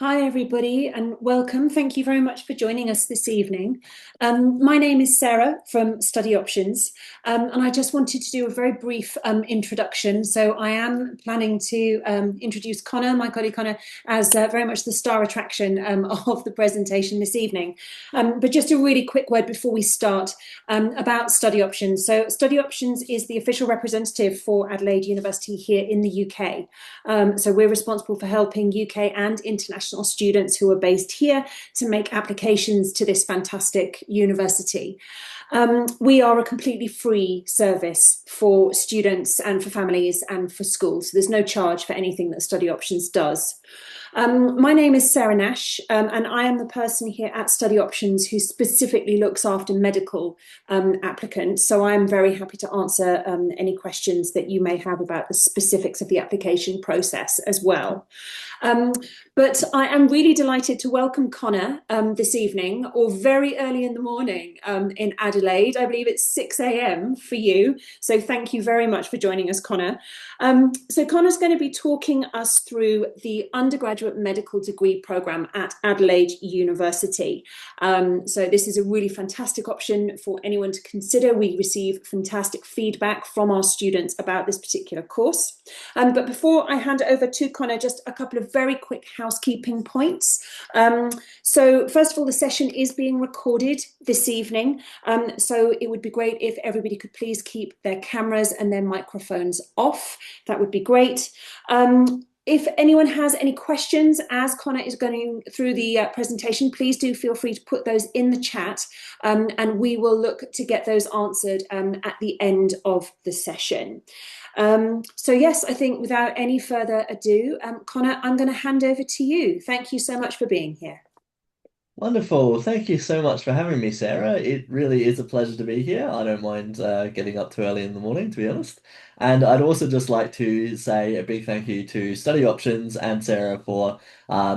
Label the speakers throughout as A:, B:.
A: Hi, everybody, and welcome. Thank you very much for joining us this evening. My name is Sarah from Study Options, and I just wanted to do a very brief introduction. So, I am planning to introduce Connor, my colleague Connor, as very much the star attraction of the presentation this evening. But just a really quick word before we start about Study Options. So, Study Options is the official representative for Adelaide University here in the UK. So, we're responsible for helping UK and international students who are based here to make applications to this fantastic university. We are a completely free service for students and for families and for schools. So there's no charge for anything that Study Options does. My name is Sarah Nash, and I am the person here at Study Options who specifically looks after medical applicants. So I'm very happy to answer any questions that you may have about the specifics of the application process as well. Um, but I am really delighted to welcome Connor this evening, or very early in the morning in Adelaide. I believe it's 6 a.m. for you. So thank you very much for joining us, Connor. So Connor's going to be talking us through the undergraduate medical degree program at Adelaide University. So this is a really fantastic option for anyone to consider. We receive fantastic feedback from our students about this particular course. But before I hand over to Connor, just a couple of very quick housekeeping points. So first of all, the session is being recorded this evening. So it would be great if everybody could please keep their cameras and their microphones off. That would be great. If anyone has any questions as Connor is going through the presentation, please do feel free to put those in the chat, and we will look to get those answered at the end of the session. So yes, I think without any further ado, Connor, I'm going to hand over to you. Thank you so much for being here.
B: Wonderful. Thank you so much for having me, Sarah. It really is a pleasure to be here. I don't mind getting up too early in the morning, to be honest. And I'd also just like to say a big thank you to Study Options and Sarah for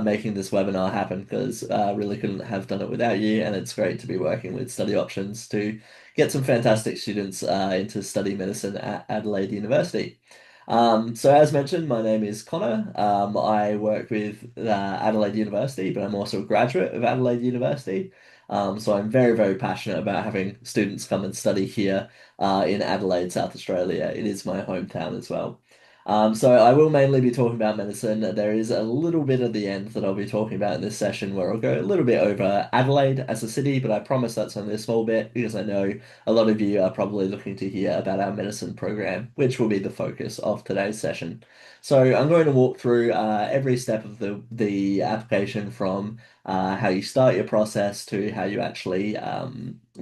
B: making this webinar happen because I really couldn't have done it without you. And it's great to be working with Study Options to get some fantastic students into study medicine at Adelaide University. So as mentioned, my name is Connor. I work with Adelaide University, but I'm also a graduate of Adelaide University. So I'm very, very passionate about having students come and study here in Adelaide, South Australia. It is my hometown as well. So I will mainly be talking about medicine. There is a little bit at the end that I'll be talking about in this session where I'll go a little bit over Adelaide as a city, but I promise that's only a small bit because I know a lot of you are probably looking to hear about our medicine program, which will be the focus of today's session. So I'm going to walk through every step of the application from how you start your process to how you actually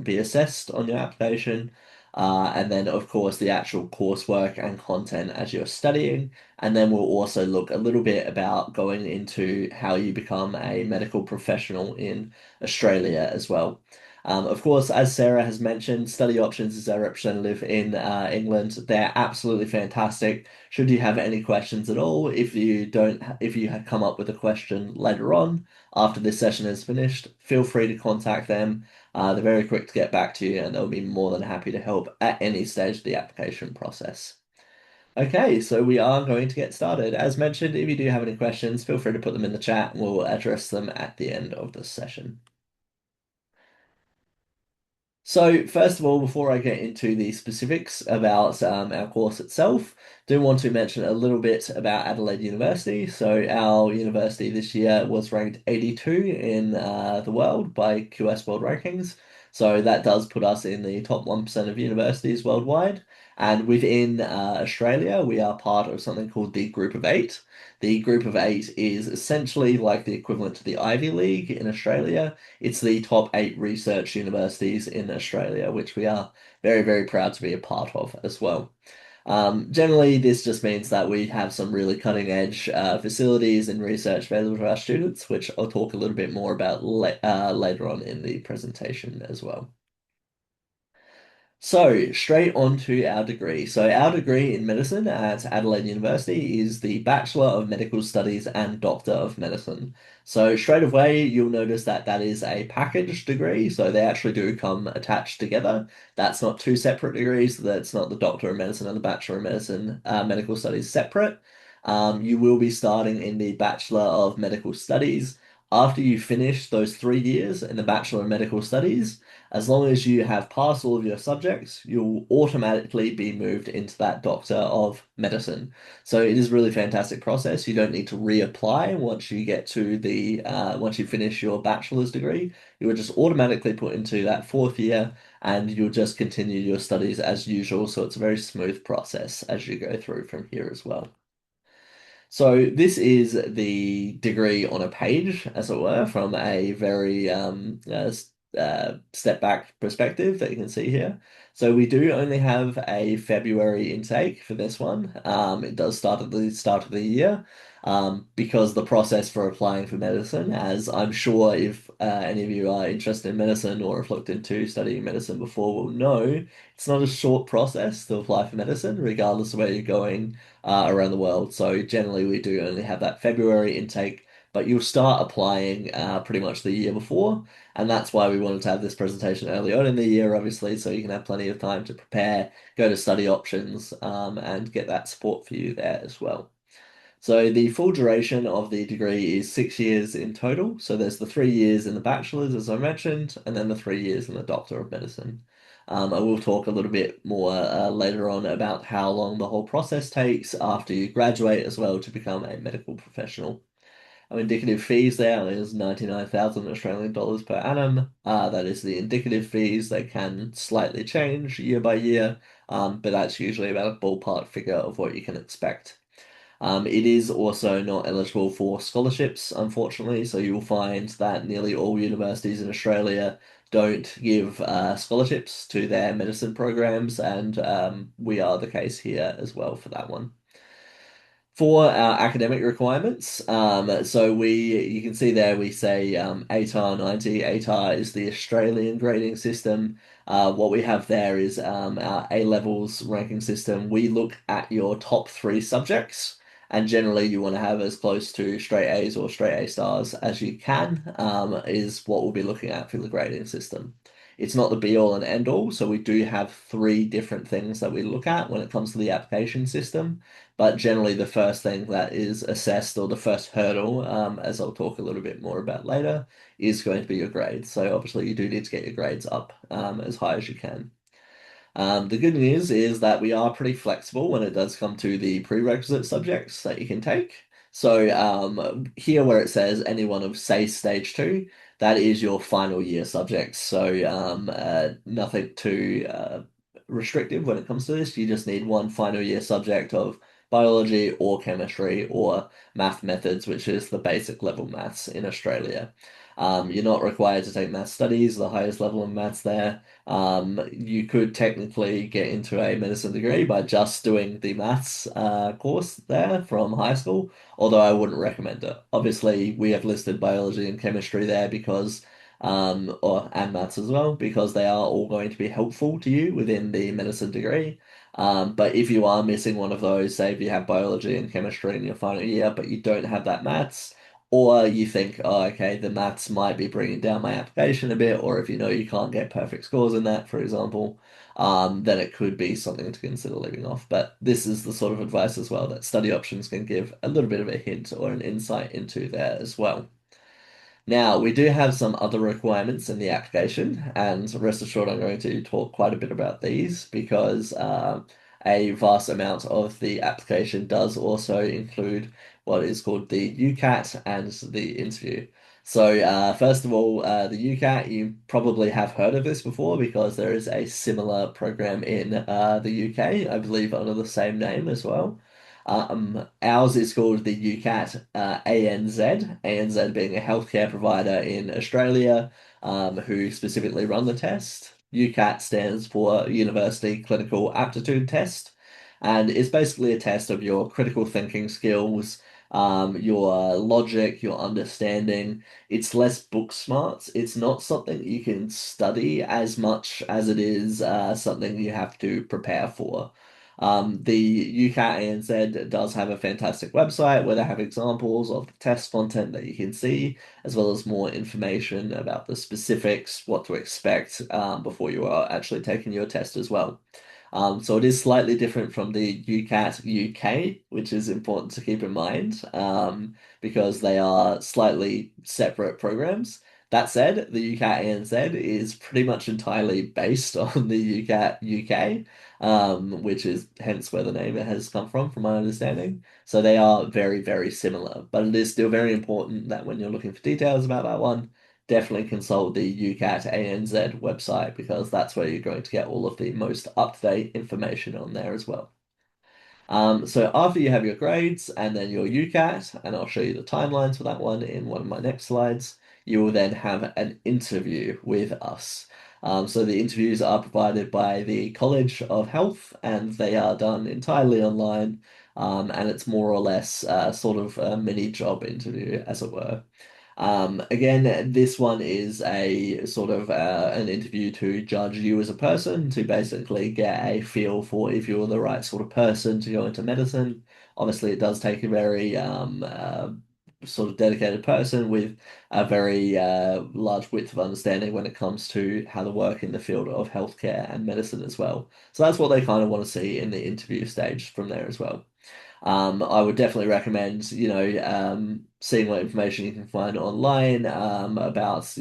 B: be assessed on your application. And then, of course, the actual coursework and content as you're studying. And then we'll also look a little bit about going into how you become a medical professional in Australia as well. Of course, as Sarah has mentioned, Study Options is our representative in England. They're absolutely fantastic. Should you have any questions at all, if you have come up with a question later on after this session is finished, feel free to contact them. They're very quick to get back to you, and they'll be more than happy to help at any stage of the application process. Okay, so we are going to get started. As mentioned, if you do have any questions, feel free to put them in the chat, and we'll address them at the end of the session. So, first of all, before I get into the specifics about our course itself, do want to mention a little bit about Adelaide University. So, our university this year was ranked 82 in the world by QS World Rankings. So, that does put us in the top 1% of universities worldwide. And within Australia, we are part of something called the Group of Eight. The Group of Eight is essentially like the equivalent to the Ivy League in Australia. It's the top eight research universities in Australia, which we are very, very proud to be a part of as well. Generally, this just means that we have some really cutting edge facilities and research available to our students, which I'll talk a little bit more about later on in the presentation as well. So, straight on to our degree. So, our degree in medicine at Adelaide University is the Bachelor of Medical Studies and Doctor of Medicine. So, straight away, you'll notice that that is a packaged degree. So, they actually do come attached together. That's not two separate degrees. That's not the Doctor of Medicine and the Bachelor of Medicine, Medical Studies separate. You will be starting in the Bachelor of Medical Studies. After you finish those 3 years in the Bachelor of Medical Studies, as long as you have passed all of your subjects, you'll automatically be moved into that Doctor of Medicine. So it is a really fantastic process. You don't need to reapply once you get to once you finish your bachelor's degree. You will just automatically put into that 4th year and you'll just continue your studies as usual. So it's a very smooth process as you go through from here as well. So this is the degree on a page, as it were, from a very step back perspective that you can see here. So we do only have a February intake for this one. It does start at the start of the year. Because the process for applying for medicine, as I'm sure if any of you are interested in medicine or have looked into studying medicine before will know, it's not a short process to apply for medicine, regardless of where you're going around the world. So generally, we do only have that February intake, but you'll start applying pretty much the year before, and that's why we wanted to have this presentation early on in the year, obviously, so you can have plenty of time to prepare, go to study options, and get that support for you there as well. So the full duration of the degree is 6 years in total. So there's the 3 years in the bachelor's, as I mentioned, and then the 3 years in the Doctor of Medicine. I will talk a little bit more later on about how long the whole process takes after you graduate as well to become a medical professional. Our indicative fees there is 99,000 Australian dollars per annum. That is the indicative fees. They can slightly change year by year, but that's usually about a ballpark figure of what you can expect. It is also not eligible for scholarships, unfortunately, so you will find that nearly all universities in Australia don't give scholarships to their medicine programs, and we are the case here as well for that one. For our academic requirements, so you can see there we say ATAR 90. ATAR is the Australian grading system. What we have there is our A levels ranking system. We look at your top 3 subjects, and generally you want to have as close to straight A's or straight A stars as you can, is what we'll be looking at for the grading system. It's not the be all and end all, so we do have 3 different things that we look at when it comes to the application system. But generally, the first thing that is assessed, or the first hurdle, as I'll talk a little bit more about later, is going to be your grades. So obviously, you do need to get your grades up as high as you can. The good news is that we are pretty flexible when it does come to the prerequisite subjects that you can take. So here where it says any one of, say, stage 2, that is your final year subjects. So nothing too restrictive when it comes to this. You just need one final year subject of biology or chemistry or math methods, which is the basic level maths in Australia. You're not required to take math studies, the highest level of maths there. You could technically get into a medicine degree by just doing the maths course there from high school, although I wouldn't recommend it. Obviously, we have listed biology and chemistry there because, and maths as well, because they are all going to be helpful to you within the medicine degree. But if you are missing one of those, say if you have biology and chemistry in your final year, but you don't have that maths, or you think, oh, okay, the maths might be bringing down my application a bit, or if you know you can't get perfect scores in that, for example, then it could be something to consider leaving off. But this is the sort of advice as well that study options can give a little bit of a hint or an insight into there as well. Now, we do have some other requirements in the application, and rest assured, I'm going to talk quite a bit about these because a vast amount of the application does also include what is called the UCAT and the interview. So, first of all, the UCAT, you probably have heard of this before because there is a similar program in the UK, I believe, under the same name as well. Ours is called the UCAT ANZ, ANZ being a healthcare provider in Australia who specifically run the test. UCAT stands for University Clinical Aptitude Test, and it's basically a test of your critical thinking skills, your logic, your understanding. It's less book smarts. It's not something you can study as much as it is something you have to prepare for. The UCAT ANZ does have a fantastic website where they have examples of the test content that you can see, as well as more information about the specifics, what to expect before you are actually taking your test as well. So it is slightly different from the UCAT UK, which is important to keep in mind, because they are slightly separate programs. That said, the UCAT ANZ is pretty much entirely based on the UCAT UK, which is hence where the name has come from my understanding. So they are very, very similar, but it is still very important that when you're looking for details about that one, definitely consult the UCAT ANZ website because that's where you're going to get all of the most up-to-date information on there as well. So after you have your grades and then your UCAT, and I'll show you the timelines for that one in one of my next slides, you will then have an interview with us. So the interviews are provided by the College of Health and they are done entirely online. And it's more or less sort of a mini job interview, as it were. Again, this one is a sort of an interview to judge you as a person, to basically get a feel for if you're the right sort of person to go into medicine. Obviously, it does take a very sort of dedicated person with a very large width of understanding when it comes to how to work in the field of healthcare and medicine as well. So that's what they kind of want to see in the interview stage from there as well. I would definitely recommend, seeing what information you can find online, about,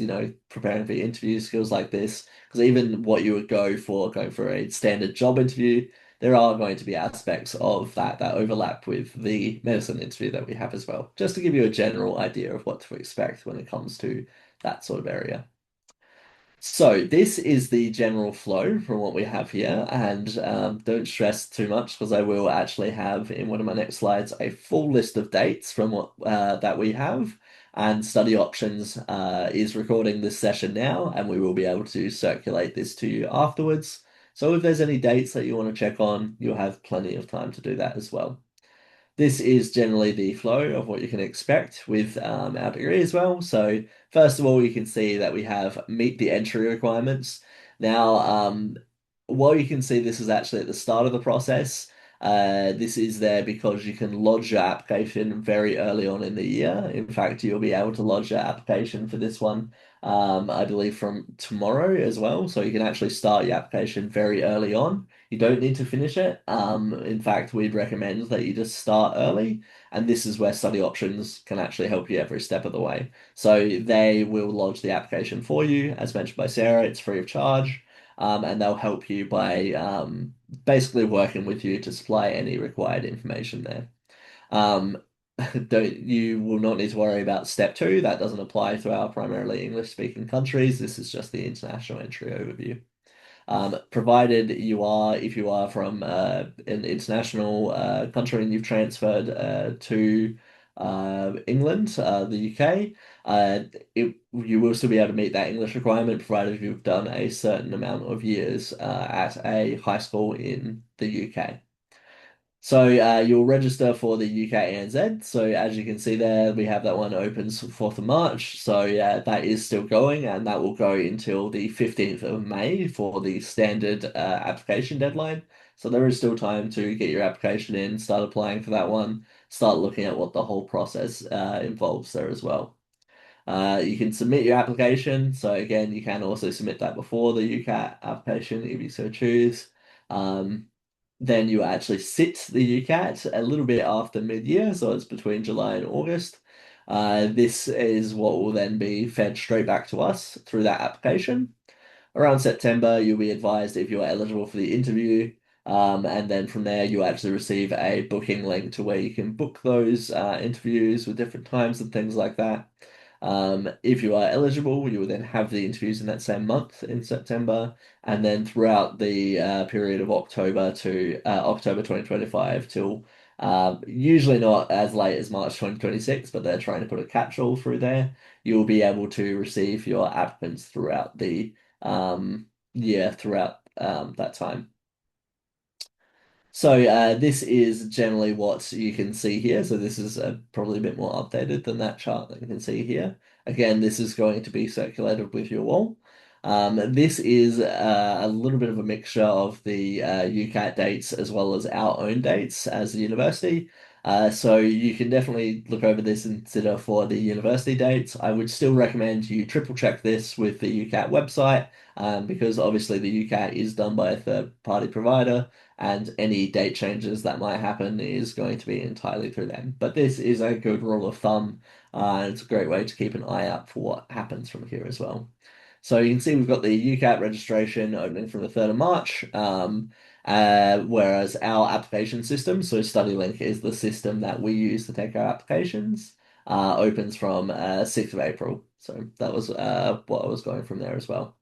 B: preparing for interview skills like this. Because even what you would going for a standard job interview, there are going to be aspects of that overlap with the medicine interview that we have as well, just to give you a general idea of what to expect when it comes to that sort of area. So this is the general flow from what we have here, and don't stress too much because I will actually have in one of my next slides a full list of dates from what that we have, and study options is recording this session now, and we will be able to circulate this to you afterwards. So if there's any dates that you want to check on, you'll have plenty of time to do that as well. This is generally the flow of what you can expect with our degree as well. So first of all, you can see that we have meet the entry requirements. Now, while you can see this is actually at the start of the process, this is there because you can lodge your application very early on in the year. In fact, you'll be able to lodge your application for this one, I believe, from tomorrow as well. So you can actually start your application very early on. You don't need to finish it. In fact, we'd recommend that you just start early, and this is where study options can actually help you every step of the way. So they will lodge the application for you. As mentioned by Sarah, it's free of charge, and they'll help you by basically working with you to supply any required information there. Um, don't you will not need to worry about step two. That doesn't apply to our primarily English speaking countries. This is just the international entry overview. Provided if you are from an international country and you've transferred to England, the UK, you will still be able to meet that English requirement, provided you've done a certain amount of years at a high school in the UK. So you'll register for the UK ANZ. So as you can see there, we have that one opens 4th of March. So yeah, that is still going and that will go until the 15th of May for the standard application deadline. So there is still time to get your application in, start applying for that one, start looking at what the whole process involves there as well. You can submit your application. So again, you can also submit that before the UCAT application if you so choose. Um, then you actually sit the UCAT a little bit after mid-year, so it's between July and August. This is what will then be fed straight back to us through that application. Around September, you'll be advised if you're eligible for the interview, and then from there, you actually receive a booking link to where you can book those interviews with different times and things like that. If you are eligible, you will then have the interviews in that same month in September, and then throughout the period of October to October 2025 till usually not as late as March 2026, but they're trying to put a catch-all through there. You'll be able to receive your applicants throughout the throughout that time. So this is generally what you can see here. So this is probably a bit more updated than that chart that you can see here. Again, this is going to be circulated with you all. This is a little bit of a mixture of the UCAT dates as well as our own dates as a university. So you can definitely look over this and consider for the university dates. I would still recommend you triple check this with the UCAT website, because obviously the UCAT is done by a third party provider, and any date changes that might happen is going to be entirely through them. But this is a good rule of thumb, and it's a great way to keep an eye out for what happens from here as well. So you can see we've got the UCAT registration opening from the 3rd of March. Whereas our application system, so StudyLink is the system that we use to take our applications, opens from 6th of April. So that was what I was going from there as well.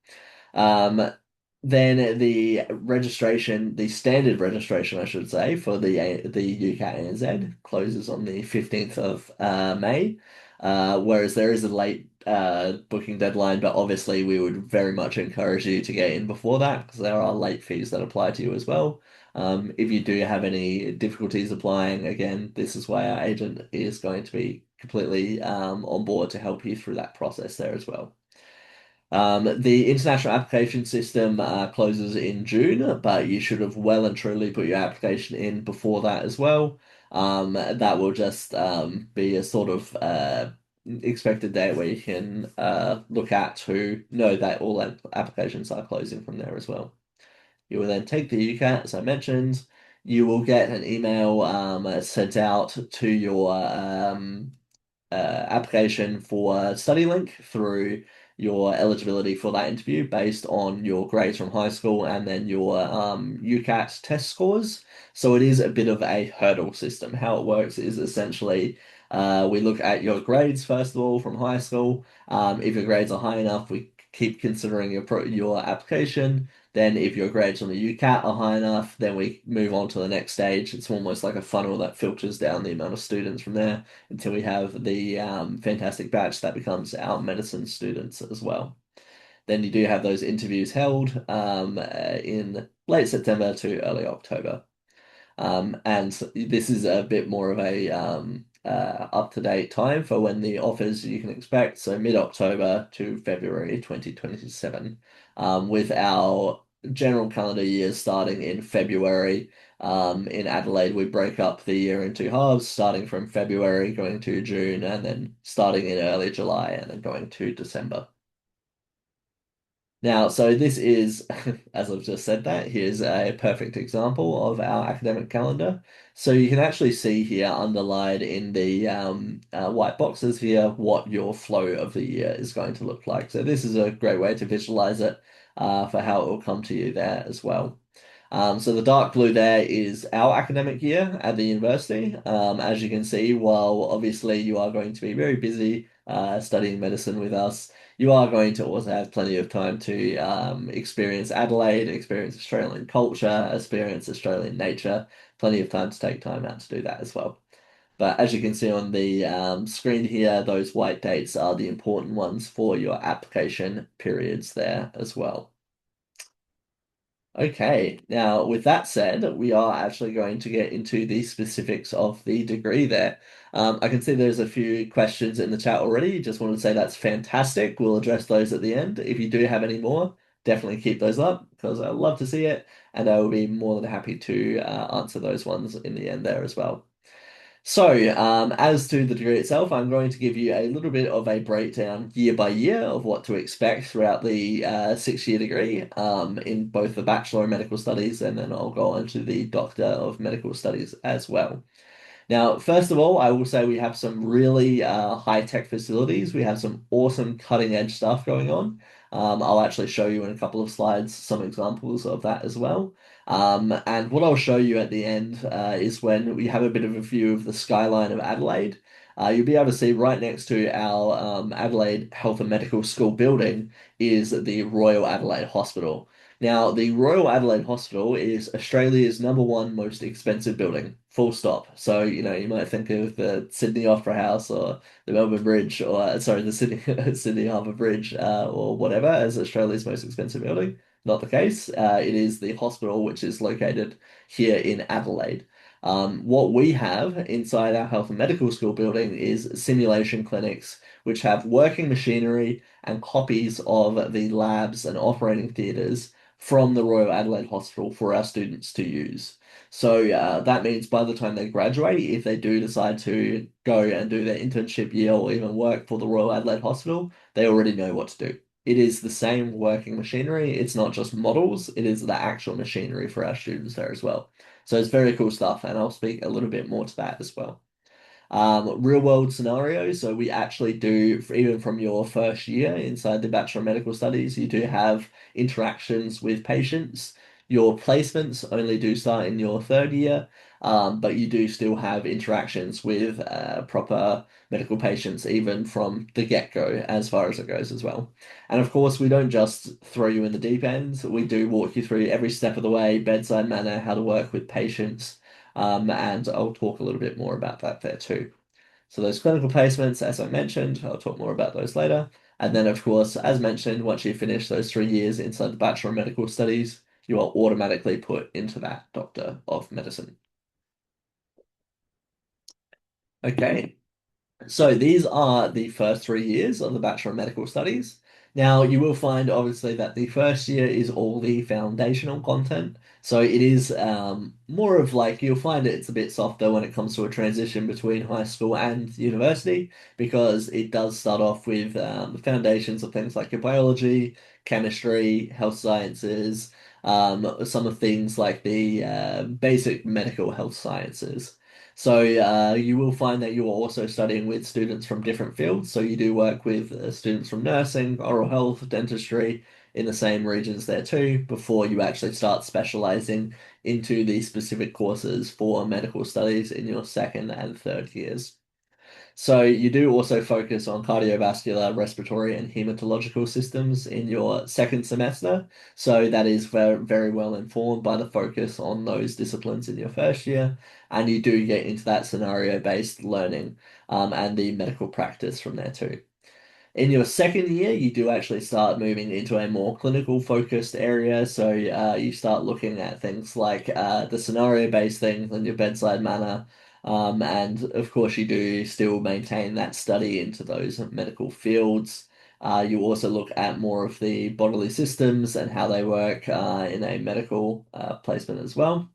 B: Um, then the registration, the standard registration, I should say, for the UK ANZ closes on the 15th of May, whereas there is a late booking deadline, but obviously we would very much encourage you to get in before that because there are late fees that apply to you as well. If you do have any difficulties applying, again, this is why our agent is going to be completely on board to help you through that process there as well. The international application system closes in June, but you should have well and truly put your application in before that as well. That will just be a sort of expected date where you can look at to know that all applications are closing from there as well. You will then take the UCAT, as I mentioned. You will get an email sent out to your application for StudyLink through your eligibility for that interview based on your grades from high school and then your UCAT test scores. So it is a bit of a hurdle system. How it works is essentially we look at your grades first of all from high school. If your grades are high enough, we keep considering your application. Then, if your grades on the UCAT are high enough, then we move on to the next stage. It's almost like a funnel that filters down the amount of students from there until we have the fantastic batch that becomes our medicine students as well. Then you do have those interviews held in late September to early October. And this is a bit more of a up-to-date time for when the offers you can expect. So mid-October to February 2027, with our general calendar year starting in February. In Adelaide, we break up the year into halves, starting from February, going to June, and then starting in early July, and then going to December. Now, so this is, as I've just said that, here's a perfect example of our academic calendar. So you can actually see here underlined in the white boxes here what your flow of the year is going to look like. So this is a great way to visualize it for how it will come to you there as well. So the dark blue there is our academic year at the university. As you can see, while obviously you are going to be very busy studying medicine with us, you are going to also have plenty of time to experience Adelaide, experience Australian culture, experience Australian nature, plenty of time to take time out to do that as well. But as you can see on the screen here, those white dates are the important ones for your application periods there as well. Okay, now with that said, we are actually going to get into the specifics of the degree there. I can see there's a few questions in the chat already. Just wanted to say that's fantastic. We'll address those at the end. If you do have any more, definitely keep those up because I love to see it, and I will be more than happy to answer those ones in the end there as well. So, as to the degree itself, I'm going to give you a little bit of a breakdown year by year of what to expect throughout the 6 year degree in both the Bachelor of Medical Studies and then I'll go on to the Doctor of Medical Studies as well. Now, first of all, I will say we have some really high-tech facilities. We have some awesome cutting-edge stuff going on. I'll actually show you in a couple of slides some examples of that as well. And what I'll show you at the end is when we have a bit of a view of the skyline of Adelaide. You'll be able to see right next to our Adelaide Health and Medical School building is the Royal Adelaide Hospital. Now, the Royal Adelaide Hospital is Australia's number one most expensive building, full stop. So, you might think of the Sydney Opera House or the Melbourne Bridge, or sorry, the Sydney Sydney Harbour Bridge, or whatever as Australia's most expensive building. Not the case. It is the hospital which is located here in Adelaide. What we have inside our health and medical school building is simulation clinics, which have working machinery and copies of the labs and operating theatres from the Royal Adelaide Hospital for our students to use. So that means by the time they graduate, if they do decide to go and do their internship year or even work for the Royal Adelaide Hospital, they already know what to do. It is the same working machinery. It's not just models, it is the actual machinery for our students there as well. So it's very cool stuff, and I'll speak a little bit more to that as well. Real world scenarios. So we actually do, even from your first year inside the Bachelor of Medical Studies, you do have interactions with patients. Your placements only do start in your third year, but you do still have interactions with proper medical patients, even from the get-go, as far as it goes as well. And of course, we don't just throw you in the deep end. We do walk you through every step of the way, bedside manner, how to work with patients. And I'll talk a little bit more about that there too. So those clinical placements, as I mentioned, I'll talk more about those later. And then, of course, as mentioned, once you finish those 3 years inside the Bachelor of Medical Studies, you are automatically put into that Doctor of Medicine. Okay, so these are the first 3 years of the Bachelor of Medical Studies. Now, you will find obviously that the first year is all the foundational content. So it is more of like you'll find it's a bit softer when it comes to a transition between high school and university because it does start off with the foundations of things like your biology, chemistry, health sciences, some of things like the basic medical health sciences. So you will find that you are also studying with students from different fields. So you do work with students from nursing, oral health, dentistry in the same regions there too, before you actually start specializing into the specific courses for medical studies in your second and third years. So you do also focus on cardiovascular, respiratory, and hematological systems in your second semester. So that is very, very well informed by the focus on those disciplines in your first year. And you do get into that scenario-based learning and the medical practice from there too. In your second year, you do actually start moving into a more clinical focused area. So you start looking at things like the scenario-based things and your bedside manner. And of course, you do still maintain that study into those medical fields. You also look at more of the bodily systems and how they work in a medical placement as well.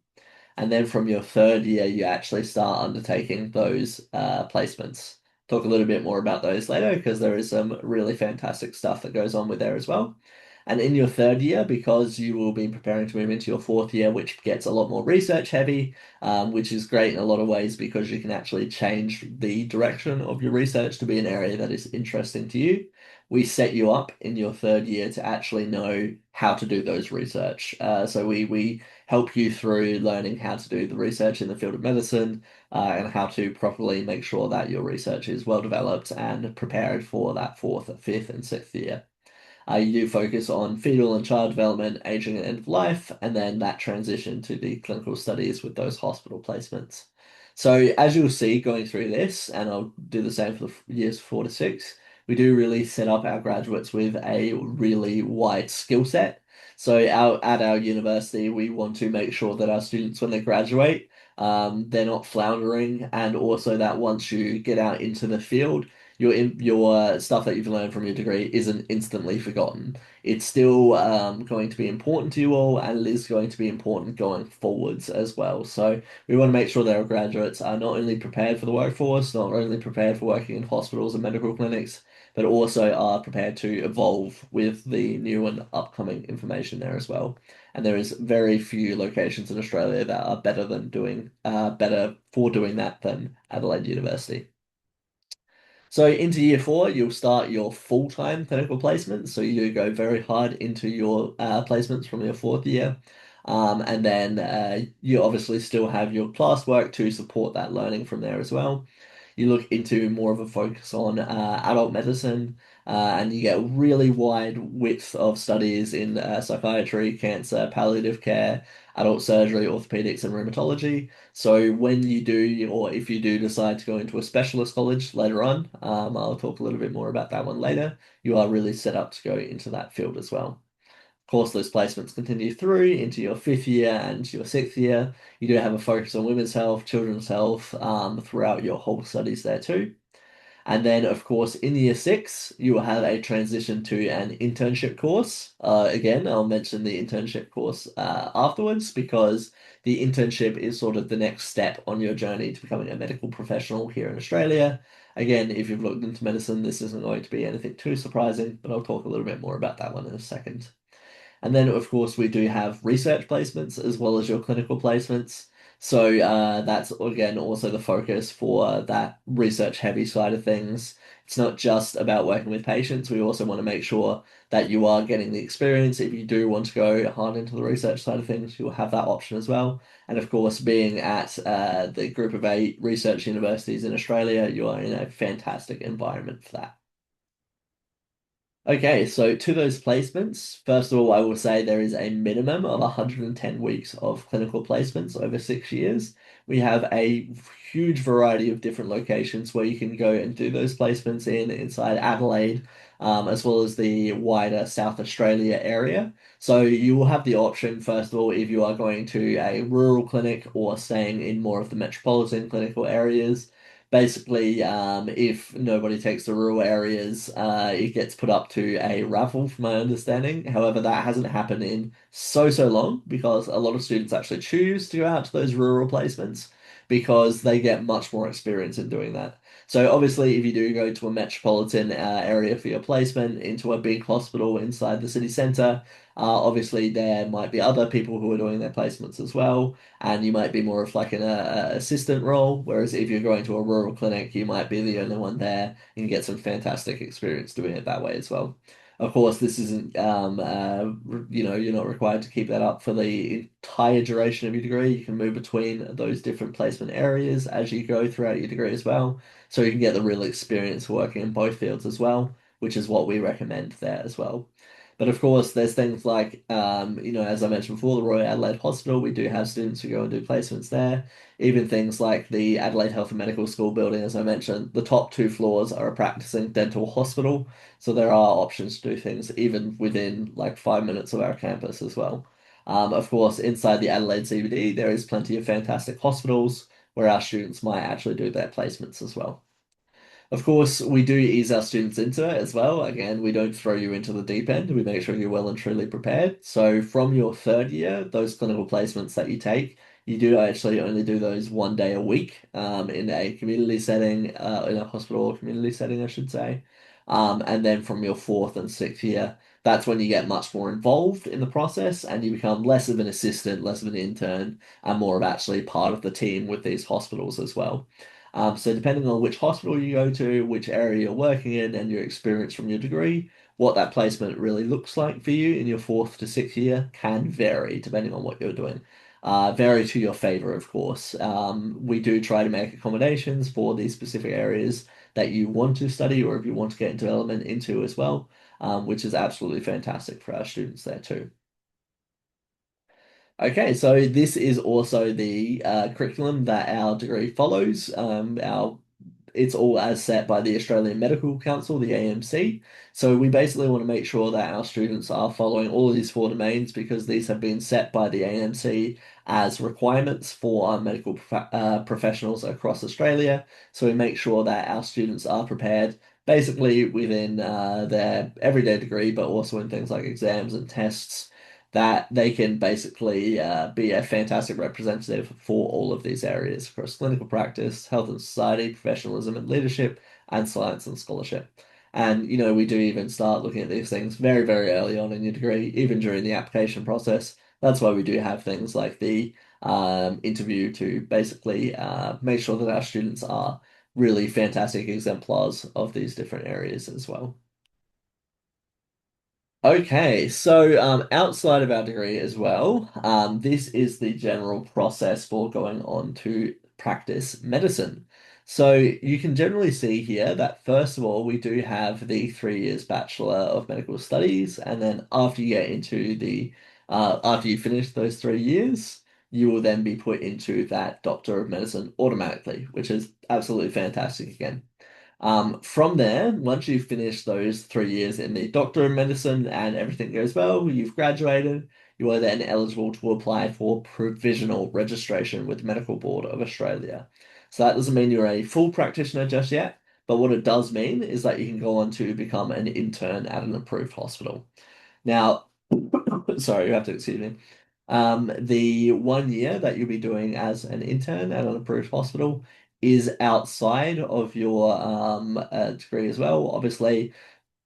B: And then from your third year, you actually start undertaking those placements. Talk a little bit more about those later because there is some really fantastic stuff that goes on with there as well. And in your third year, because you will be preparing to move into your fourth year, which gets a lot more research heavy, which is great in a lot of ways because you can actually change the direction of your research to be an area that is interesting to you. We set you up in your third year to actually know how to do those research. So we help you through learning how to do the research in the field of medicine and how to properly make sure that your research is well developed and prepared for that fourth, fifth, and sixth year. You do focus on fetal and child development, aging and end of life, and then that transition to the clinical studies with those hospital placements. So as you'll see going through this, and I'll do the same for the years 4 to 6, we do really set up our graduates with a really wide skill set. So at our university, we want to make sure that our students, when they graduate, they're not floundering, and also that once you get out into the field, your stuff that you've learned from your degree isn't instantly forgotten. It's still going to be important to you all, and it is going to be important going forwards as well. So we want to make sure that our graduates are not only prepared for the workforce, not only prepared for working in hospitals and medical clinics, but also are prepared to evolve with the new and upcoming information there as well. And there is very few locations in Australia that are better for doing that than Adelaide University. So into year 4, you'll start your full-time clinical placements. So you do go very hard into your placements from your fourth year. And then you obviously still have your classwork to support that learning from there as well. You look into more of a focus on adult medicine, and you get a really wide width of studies in psychiatry, cancer, palliative care, adult surgery, orthopedics, and rheumatology. So when you do, or if you do decide to go into a specialist college later on, I'll talk a little bit more about that one later. You are really set up to go into that field as well. Of course, those placements continue through into your fifth year and your sixth year. You do have a focus on women's health, children's health, throughout your whole studies there too. And then, of course, in year six, you will have a transition to an internship course. Again, I'll mention the internship course afterwards because the internship is sort of the next step on your journey to becoming a medical professional here in Australia. Again, if you've looked into medicine, this isn't going to be anything too surprising, but I'll talk a little bit more about that one in a second. And then, of course, we do have research placements as well as your clinical placements. So that's again also the focus for that research heavy side of things. It's not just about working with patients. We also want to make sure that you are getting the experience. If you do want to go hard into the research side of things, you'll have that option as well. And of course, being at the group of eight research universities in Australia, you are in a fantastic environment for that. Okay, so to those placements, first of all, I will say there is a minimum of 110 weeks of clinical placements over 6 years. We have a huge variety of different locations where you can go and do those placements inside Adelaide, as well as the wider South Australia area. So you will have the option, first of all, if you are going to a rural clinic or staying in more of the metropolitan clinical areas. Basically, if nobody takes the rural areas, it gets put up to a raffle, from my understanding. However, that hasn't happened in so long because a lot of students actually choose to go out to those rural placements because they get much more experience in doing that. So obviously, if you do go to a metropolitan area for your placement into a big hospital inside the city centre, obviously there might be other people who are doing their placements as well and you might be more of like an assistant role. Whereas if you're going to a rural clinic, you might be the only one there and get some fantastic experience doing it that way as well. Of course, this isn't, you're not required to keep that up for the entire duration of your degree. You can move between those different placement areas as you go throughout your degree as well. So you can get the real experience working in both fields as well, which is what we recommend there as well. But of course, there's things like, as I mentioned before, the Royal Adelaide Hospital, we do have students who go and do placements there. Even things like the Adelaide Health and Medical School building, as I mentioned, the top two floors are a practicing dental hospital. So there are options to do things even within like 5 minutes of our campus as well. Of course, inside the Adelaide CBD, there is plenty of fantastic hospitals where our students might actually do their placements as well. Of course, we do ease our students into it as well. Again, we don't throw you into the deep end. We make sure you're well and truly prepared. So from your third year, those clinical placements that you take, you do actually only do those 1 day a week in a community setting, in a hospital or community setting, I should say. And then from your fourth and sixth year, that's when you get much more involved in the process and you become less of an assistant, less of an intern, and more of actually part of the team with these hospitals as well. So depending on which hospital you go to, which area you're working in, and your experience from your degree, what that placement really looks like for you in your fourth to sixth year can vary depending on what you're doing. Vary to your favor, of course. We do try to make accommodations for these specific areas that you want to study or if you want to get into development into as well, which is absolutely fantastic for our students there too. Okay, so this is also the curriculum that our degree follows. It's all as set by the Australian Medical Council, the AMC. So we basically want to make sure that our students are following all of these four domains because these have been set by the AMC as requirements for our medical professionals across Australia. So we make sure that our students are prepared basically within their everyday degree, but also in things like exams and tests that they can basically be a fantastic representative for all of these areas across clinical practice, health and society, professionalism and leadership, and science and scholarship. And, we do even start looking at these things very early on in your degree, even during the application process. That's why we do have things like the interview to basically make sure that our students are really fantastic exemplars of these different areas as well. Okay, so outside of our degree as well, this is the general process for going on to practice medicine. So you can generally see here that first of all, we do have the 3 years Bachelor of Medical Studies, and then after you get into after you finish those 3 years, you will then be put into that Doctor of Medicine automatically, which is absolutely fantastic again. From there, once you've finished those 3 years in the Doctor of Medicine and everything goes well, you've graduated, you are then eligible to apply for provisional registration with the Medical Board of Australia. So that doesn't mean you're a full practitioner just yet, But what it does mean is that you can go on to become an intern at an approved hospital. Now, sorry, you have to excuse me. The 1 year that you'll be doing as an intern at an approved hospital is outside of your degree as well. Obviously,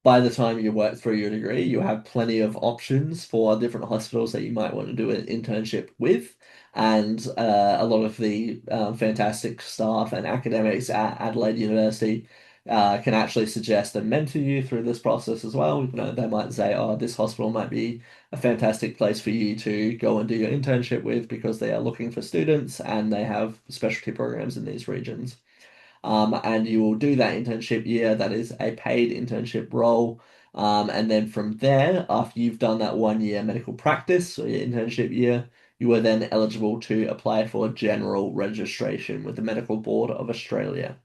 B: by the time you work through your degree, you have plenty of options for different hospitals that you might want to do an internship with. And a lot of the fantastic staff and academics at Adelaide University can actually suggest and mentor you through this process as well. You know, they might say, oh, this hospital might be a fantastic place for you to go and do your internship with because they are looking for students and they have specialty programs in these regions. And you will do that internship year. That is a paid internship role. And then from there, after you've done that 1 year medical practice or your internship year, you are then eligible to apply for general registration with the Medical Board of Australia.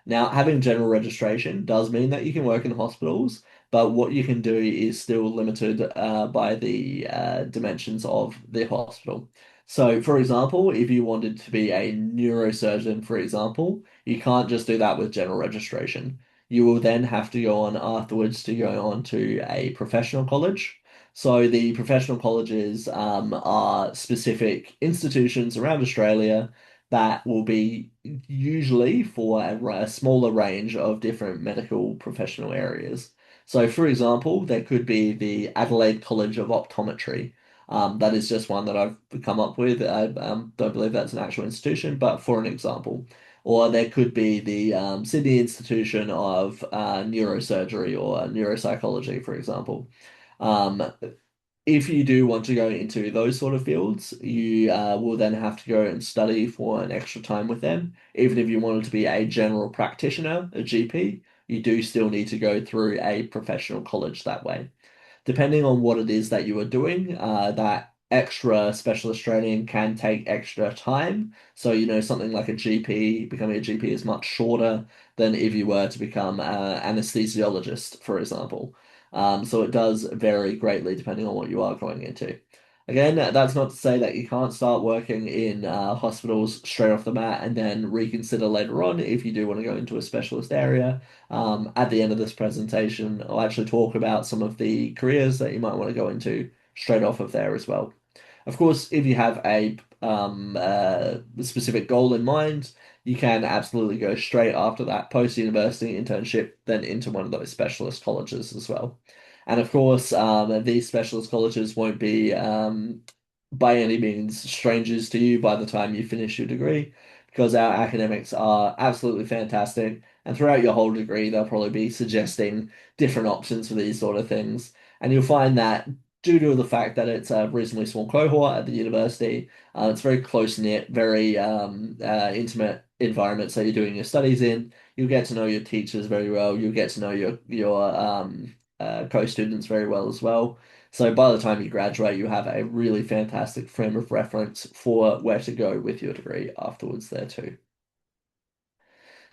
B: Now, having general registration does mean that you can work in hospitals, but what you can do is still limited by the dimensions of the hospital. So, for example, if you wanted to be a neurosurgeon, for example, you can't just do that with general registration. You will then have to go on afterwards to go on to a professional college. So, the professional colleges are specific institutions around Australia that will be usually for a smaller range of different medical professional areas. So, for example, there could be the Adelaide College of Optometry. That is just one that I've come up with. I don't believe that's an actual institution, but for an example. Or there could be the Sydney Institution of Neurosurgery or Neuropsychology, for example. Um, if you do want to go into those sort of fields, you will then have to go and study for an extra time with them. Even if you wanted to be a general practitioner, a GP, you do still need to go through a professional college that way. Depending on what it is that you are doing, that extra specialist training can take extra time. So, you know, something like a GP, becoming a GP is much shorter than if you were to become an anesthesiologist, for example. So it does vary greatly depending on what you are going into. Again, that's not to say that you can't start working in hospitals straight off the bat and then reconsider later on if you do want to go into a specialist area. At the end of this presentation, I'll actually talk about some of the careers that you might want to go into straight off of there as well. Of course, if you have a specific goal in mind, you can absolutely go straight after that post-university internship, then into one of those specialist colleges as well. And of course, these specialist colleges won't be by any means strangers to you by the time you finish your degree, because our academics are absolutely fantastic. And throughout your whole degree, they'll probably be suggesting different options for these sort of things. And you'll find that due to the fact that it's a reasonably small cohort at the university, it's very close-knit, very intimate environment. So you're doing your studies in, you'll get to know your teachers very well. You'll get to know your co-students very well as well. So by the time you graduate, you have a really fantastic frame of reference for where to go with your degree afterwards there too.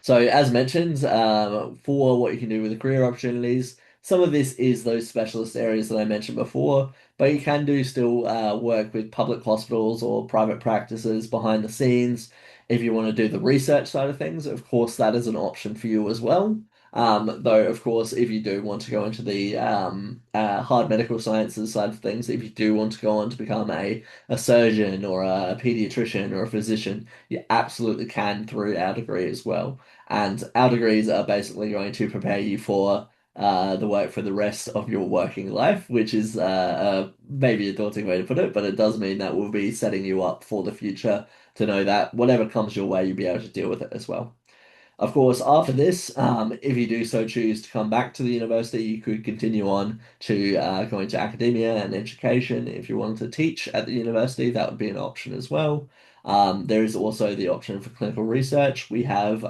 B: So, as mentioned, for what you can do with the career opportunities, some of this is those specialist areas that I mentioned before, but you can do still work with public hospitals or private practices behind the scenes. If you want to do the research side of things, of course, that is an option for you as well. Though, of course, if you do want to go into the hard medical sciences side of things, if you do want to go on to become a surgeon or a pediatrician or a physician, you absolutely can through our degree as well. And our degrees are basically going to prepare you for the work for the rest of your working life, which is maybe a daunting way to put it, but it does mean that we'll be setting you up for the future to know that whatever comes your way, you'll be able to deal with it as well. Of course, after this, if you do so choose to come back to the university, you could continue on to go into academia and education. If you wanted to teach at the university, that would be an option as well. There is also the option for clinical research. We have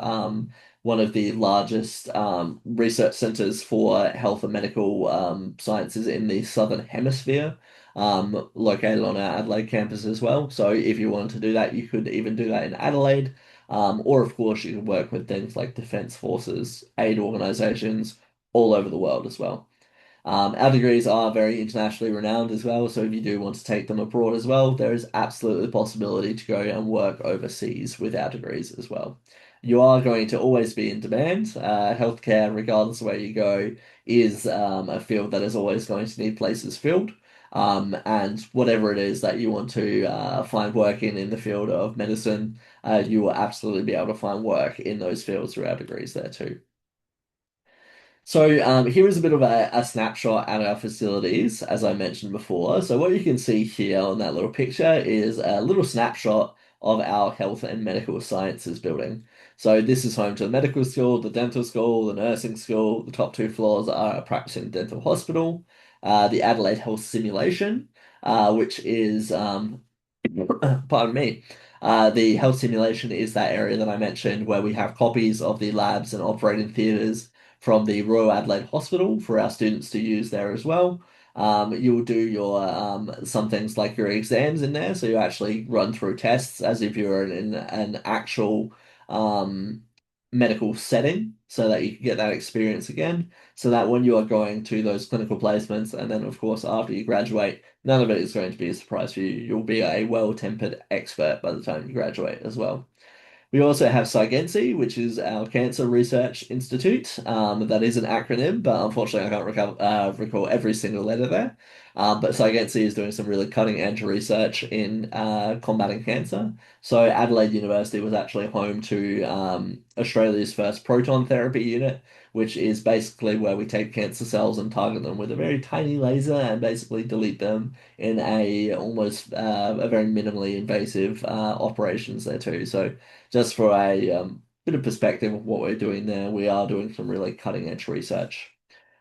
B: one of the largest research centers for health and medical sciences in the Southern Hemisphere, located on our Adelaide campus as well. So if you wanted to do that, you could even do that in Adelaide. Or, of course, you can work with things like defense forces, aid organizations all over the world as well. Our degrees are very internationally renowned as well, so if you do want to take them abroad as well, there is absolutely the possibility to go and work overseas with our degrees as well. You are going to always be in demand. Healthcare, regardless of where you go, is a field that is always going to need places filled. And whatever it is that you want to find work in the field of medicine, you will absolutely be able to find work in those fields through our degrees there too. So here is a bit of a snapshot at our facilities, as I mentioned before. So what you can see here on that little picture is a little snapshot of our health and medical sciences building. So this is home to the medical school, the dental school, the nursing school. The top two floors are a practicing dental hospital, the Adelaide Health Simulation, which is pardon me. The health simulation is that area that I mentioned where we have copies of the labs and operating theatres from the Royal Adelaide Hospital for our students to use there as well. You'll do your some things like your exams in there, so you actually run through tests as if you're in an actual um, medical setting, so that you can get that experience again. So that when you are going to those clinical placements, and then of course after you graduate, none of it is going to be a surprise for you. You'll be a well-tempered expert by the time you graduate as well. We also have Sciency, which is our Cancer Research Institute. That is an acronym, but unfortunately I can't recall every single letter there. But Sciency is doing some really cutting-edge research in combating cancer. So Adelaide University was actually home to Australia's first proton therapy unit, which is basically where we take cancer cells and target them with a very tiny laser and basically delete them in a almost a very minimally invasive operations there too. So just for a bit of perspective of what we're doing there, we are doing some really cutting edge research.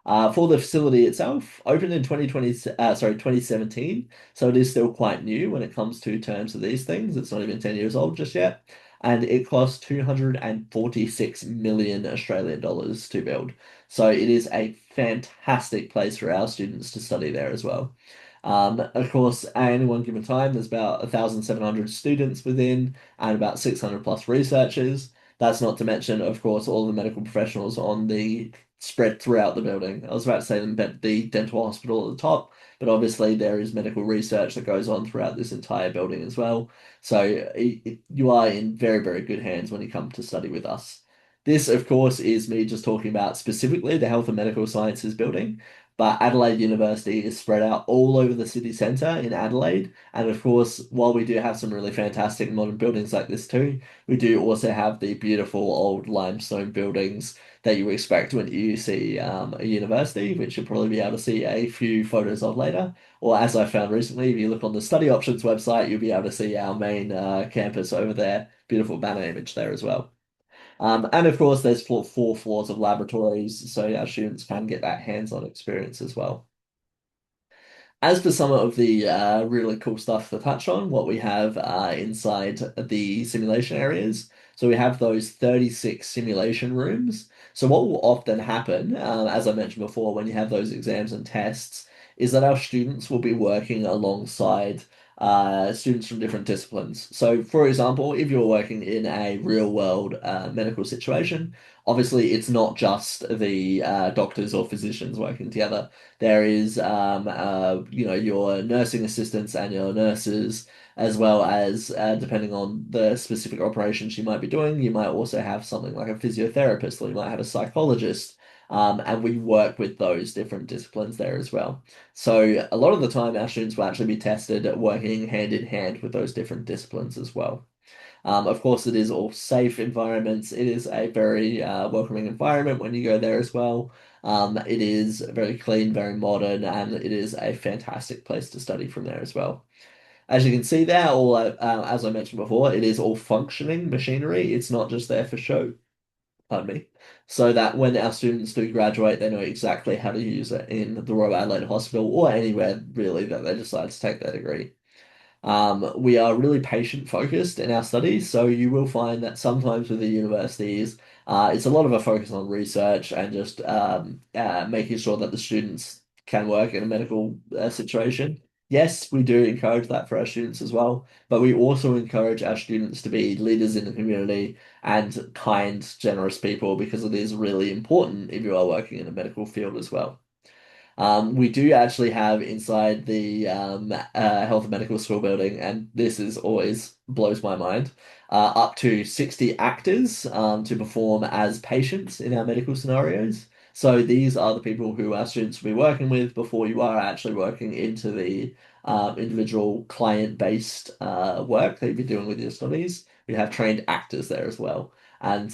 B: For the facility itself, opened in 2017, so it is still quite new when it comes to terms of these things. It's not even 10 years old just yet, and it cost 246 million Australian dollars to build. So it is a fantastic place for our students to study there as well. Of course, at any one given time, there's about 1,700 students within and about 600 plus researchers. That's not to mention, of course, all the medical professionals on the spread throughout the building. I was about to say the dental hospital at the top, but obviously there is medical research that goes on throughout this entire building as well. So you are in very, very good hands when you come to study with us. This, of course, is me just talking about specifically the Health and Medical Sciences building. But Adelaide University is spread out all over the city centre in Adelaide. And of course, while we do have some really fantastic modern buildings like this too, we do also have the beautiful old limestone buildings that you expect when you see a university, which you'll probably be able to see a few photos of later. Or as I found recently, if you look on the Study Options website, you'll be able to see our main campus over there. Beautiful banner image there as well. And of course, there's four floors of laboratories, so our students can get that hands-on experience as well. As for some of the really cool stuff to touch on, what we have inside the simulation areas. So we have those 36 simulation rooms. So what will often happen, as I mentioned before, when you have those exams and tests, is that our students will be working alongside students from different disciplines. So, for example, if you're working in a real world medical situation, obviously it's not just the doctors or physicians working together. There is, your nursing assistants and your nurses, as well as, depending on the specific operations you might be doing, you might also have something like a physiotherapist, or you might have a psychologist. And we work with those different disciplines there as well. So a lot of the time, our students will actually be tested at working hand in hand with those different disciplines as well. Of course, it is all safe environments. It is a very welcoming environment when you go there as well. It is very clean, very modern, and it is a fantastic place to study from there as well. As you can see there, all as I mentioned before, it is all functioning machinery. It's not just there for show. Pardon me. So that when our students do graduate, they know exactly how to use it in the Royal Adelaide Hospital or anywhere really that they decide to take their degree. We are really patient focused in our studies, so you will find that sometimes with the universities, it's a lot of a focus on research and just making sure that the students can work in a medical situation. Yes, we do encourage that for our students as well, but we also encourage our students to be leaders in the community and kind, generous people because it is really important if you are working in a medical field as well. We do actually have inside the health and medical school building, and this is always blows my mind, up to 60 actors to perform as patients in our medical scenarios. So these are the people who our students will be working with before you are actually working into the individual client-based work that you'll be doing with your studies. We have trained actors there as well. And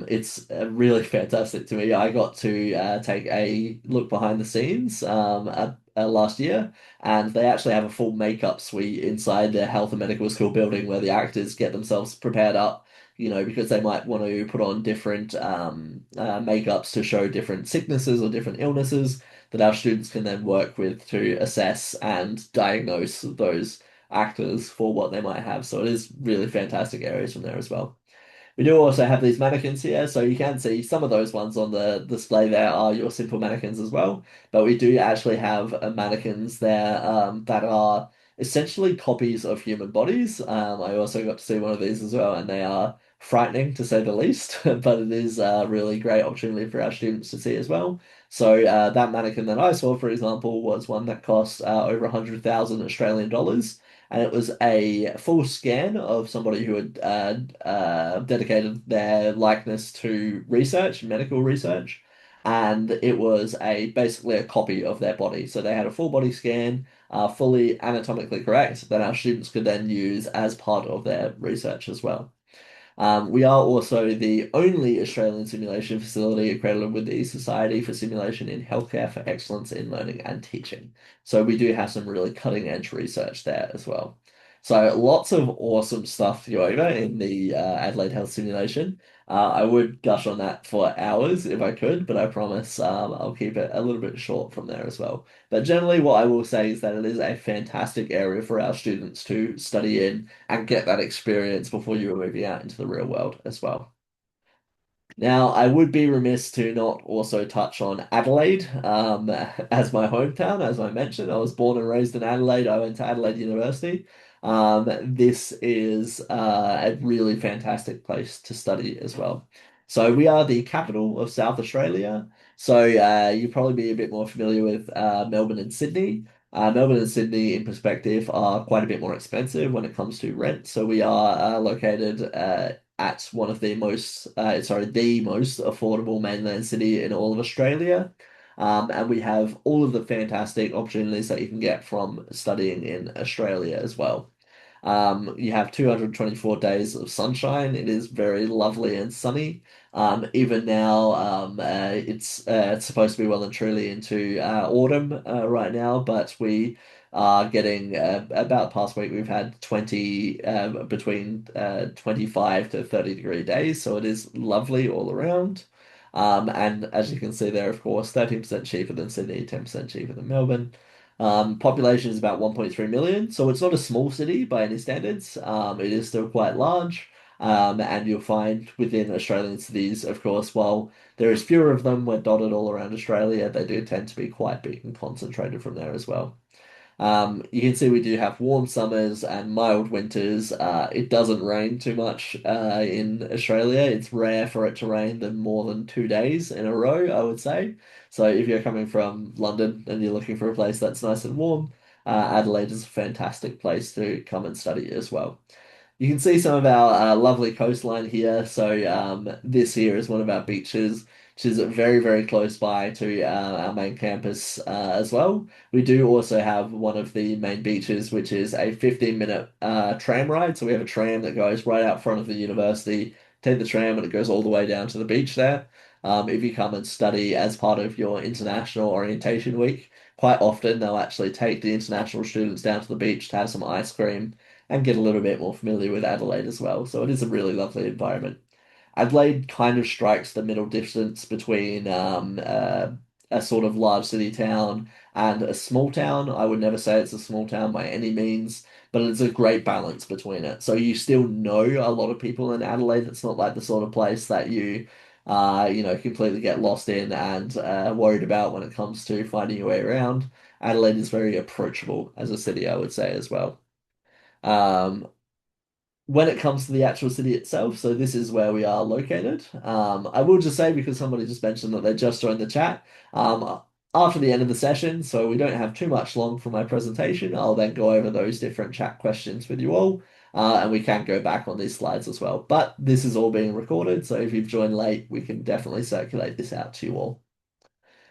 B: it's really fantastic to me. I got to take a look behind the scenes last year, and they actually have a full makeup suite inside their health and medical school building where the actors get themselves prepared up, because they might want to put on different makeups to show different sicknesses or different illnesses that our students can then work with to assess and diagnose those actors for what they might have. So it is really fantastic areas from there as well. We do also have these mannequins here, so you can see some of those ones on the display there are your simple mannequins as well. But we do actually have mannequins there that are essentially copies of human bodies. I also got to see one of these as well, and they are frightening to say the least, but it is a really great opportunity for our students to see as well. So that mannequin that I saw, for example, was one that cost over 100,000 Australian dollars, and it was a full scan of somebody who had dedicated their likeness to research, medical research, and it was a basically a copy of their body. So they had a full body scan, fully anatomically correct, that our students could then use as part of their research as well. We are also the only Australian simulation facility accredited with the Society for Simulation in Healthcare for Excellence in Learning and Teaching. So we do have some really cutting edge research there as well. So lots of awesome stuff to go over in the Adelaide Health Simulation. I would gush on that for hours if I could, but I promise I'll keep it a little bit short from there as well. But generally, what I will say is that it is a fantastic area for our students to study in and get that experience before you are moving out into the real world as well. Now, I would be remiss to not also touch on Adelaide as my hometown. As I mentioned, I was born and raised in Adelaide. I went to Adelaide University. This is a really fantastic place to study as well. So we are the capital of South Australia. So you'll probably be a bit more familiar with Melbourne and Sydney. Melbourne and Sydney, in perspective, are quite a bit more expensive when it comes to rent. So we are located at one of the the most affordable mainland city in all of Australia. And we have all of the fantastic opportunities that you can get from studying in Australia as well. You have 224 days of sunshine. It is very lovely and sunny. Even now, it's supposed to be well and truly into autumn right now, but we are getting about past week we've had 20 between 25 to 30-degree days, so it is lovely all around. And as you can see there, of course, 13% cheaper than Sydney, 10% cheaper than Melbourne. Population is about 1.3 million, so it's not a small city by any standards. It is still quite large. And you'll find within Australian cities, of course, while there is fewer of them, we're dotted all around Australia, they do tend to be quite big and concentrated from there as well. You can see we do have warm summers and mild winters. It doesn't rain too much in Australia. It's rare for it to rain more than 2 days in a row, I would say. So if you're coming from London and you're looking for a place that's nice and warm, Adelaide is a fantastic place to come and study as well. You can see some of our lovely coastline here. So this here is one of our beaches, which is very, very close by to our main campus as well. We do also have one of the main beaches, which is a 15-minute tram ride. So we have a tram that goes right out front of the university. Take the tram and it goes all the way down to the beach there. If you come and study as part of your international orientation week, quite often they'll actually take the international students down to the beach to have some ice cream and get a little bit more familiar with Adelaide as well. So it is a really lovely environment. Adelaide kind of strikes the middle distance between a sort of large city town and a small town. I would never say it's a small town by any means, but it's a great balance between it. So you still know a lot of people in Adelaide. It's not like the sort of place that completely get lost in and worried about when it comes to finding your way around. Adelaide is very approachable as a city, I would say as well. Um, when it comes to the actual city itself, so this is where we are located. I will just say, because somebody just mentioned that they just joined the chat, After the end of the session, so we don't have too much long for my presentation, I'll then go over those different chat questions with you all, and we can go back on these slides as well. But this is all being recorded, so if you've joined late, we can definitely circulate this out to you all.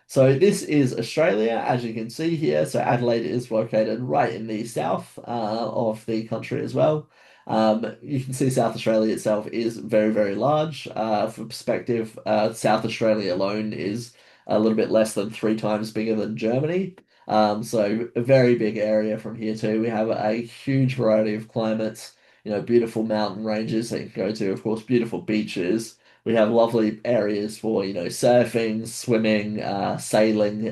B: So this is Australia, as you can see here. So Adelaide is located right in the south of the country as well. You can see South Australia itself is very, very large. For perspective, South Australia alone is a little bit less than 3 times bigger than Germany. So a very big area from here too. We have a huge variety of climates, beautiful mountain ranges that you can go to, of course, beautiful beaches. We have lovely areas for, surfing, swimming, sailing,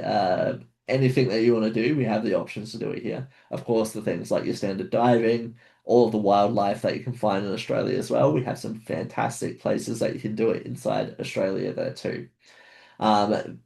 B: anything that you want to do. We have the options to do it here. Of course, the things like your standard diving, all of the wildlife that you can find in Australia as well. We have some fantastic places that you can do it inside Australia there too. Um,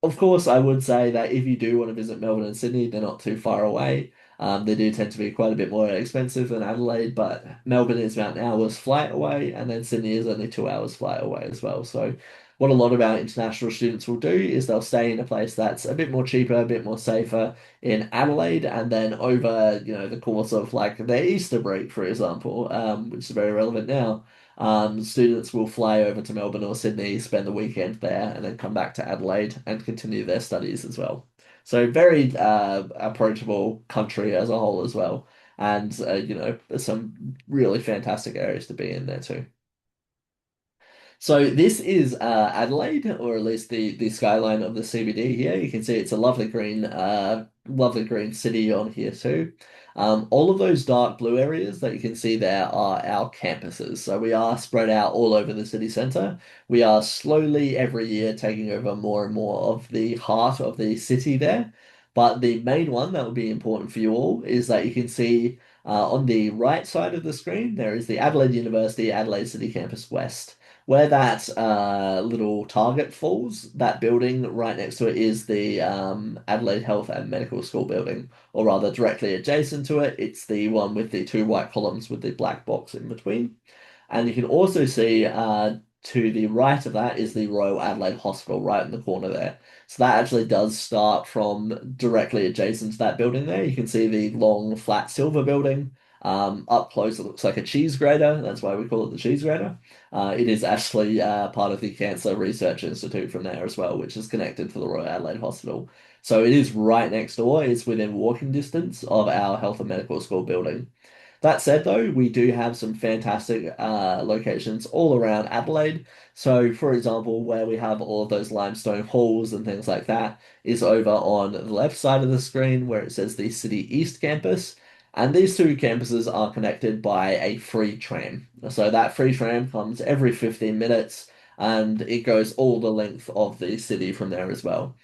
B: of course, I would say that if you do want to visit Melbourne and Sydney, they're not too far away. They do tend to be quite a bit more expensive than Adelaide, but Melbourne is about an hour's flight away, and then Sydney is only 2 hours flight away as well. So, what a lot of our international students will do is they'll stay in a place that's a bit more cheaper, a bit more safer in Adelaide, and then over, the course of like their Easter break, for example, which is very relevant now. Students will fly over to Melbourne or Sydney, spend the weekend there, and then come back to Adelaide and continue their studies as well. So very approachable country as a whole as well, and there's some really fantastic areas to be in there too. So this is Adelaide, or at least the skyline of the CBD here. You can see it's a lovely green city on here too. All of those dark blue areas that you can see there are our campuses. So we are spread out all over the city centre. We are slowly every year taking over more and more of the heart of the city there. But the main one that will be important for you all is that you can see on the right side of the screen, there is the Adelaide University Adelaide City Campus West. Where that little target falls, that building right next to it is the Adelaide Health and Medical School building, or rather directly adjacent to it, it's the one with the two white columns with the black box in between. And you can also see to the right of that is the Royal Adelaide Hospital right in the corner there. So that actually does start from directly adjacent to that building there. You can see the long flat silver building. Up close, it looks like a cheese grater. That's why we call it the cheese grater. It is actually part of the Cancer Research Institute from there as well, which is connected to the Royal Adelaide Hospital. So it is right next door. It's within walking distance of our Health and Medical School building. That said, though, we do have some fantastic locations all around Adelaide. So, for example, where we have all of those limestone halls and things like that is over on the left side of the screen where it says the City East Campus. And these two campuses are connected by a free tram. So that free tram comes every 15 minutes and it goes all the length of the city from there as well.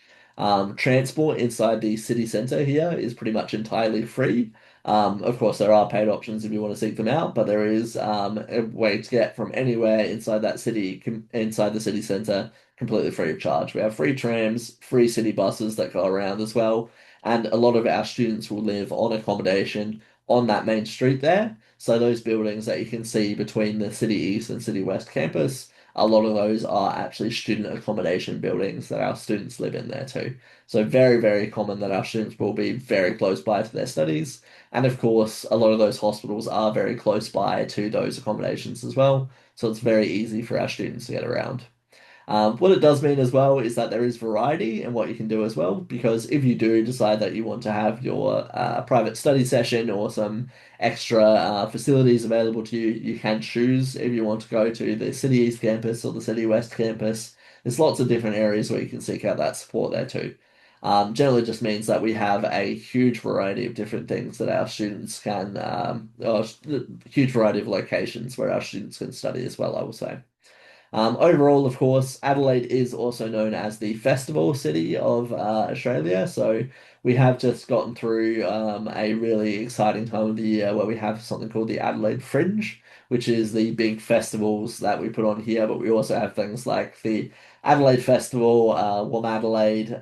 B: Transport inside the city centre here is pretty much entirely free. Of course, there are paid options if you want to seek them out, but there is a way to get from anywhere inside that city, inside the city centre, completely free of charge. We have free trams, free city buses that go around as well, and a lot of our students will live on accommodation on that main street there. So those buildings that you can see between the City East and City West campus, a lot of those are actually student accommodation buildings that our students live in there too. So very, very common that our students will be very close by to their studies. And of course, a lot of those hospitals are very close by to those accommodations as well. So it's very easy for our students to get around. What it does mean as well is that there is variety in what you can do as well, because if you do decide that you want to have your private study session or some extra facilities available to you, you can choose if you want to go to the City East campus or the City West campus. There's lots of different areas where you can seek out that support there too. Generally just means that we have a huge variety of different things that our students can, or huge variety of locations where our students can study as well, I will say. Overall, of course, Adelaide is also known as the festival city of Australia. So we have just gotten through a really exciting time of the year where we have something called the Adelaide Fringe, which is the big festivals that we put on here. But we also have things like the Adelaide Festival, Adelaide,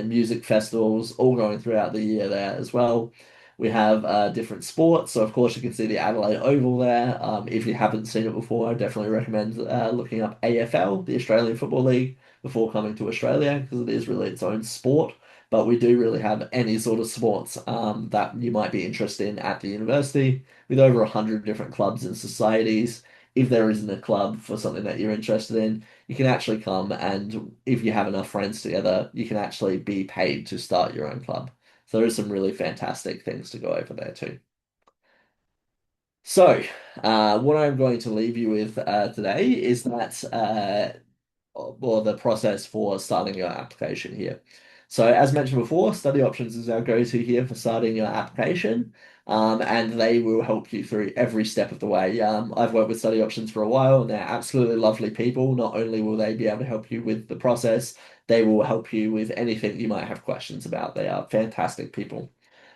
B: music festivals, all going throughout the year there as well. We have different sports. So, of course, you can see the Adelaide Oval there. If you haven't seen it before, I definitely recommend looking up AFL, the Australian Football League, before coming to Australia because it is really its own sport. But we do really have any sort of sports that you might be interested in at the university with over 100 different clubs and societies. If there isn't a club for something that you're interested in, you can actually come and if you have enough friends together, you can actually be paid to start your own club. So there's some really fantastic things to go over there too. So, what I'm going to leave you with today is that or the process for starting your application here. So, as mentioned before, Study Options is our go-to here for starting your application, and they will help you through every step of the way. I've worked with Study Options for a while, and they're absolutely lovely people. Not only will they be able to help you with the process, they will help you with anything you might have questions about. They are fantastic people.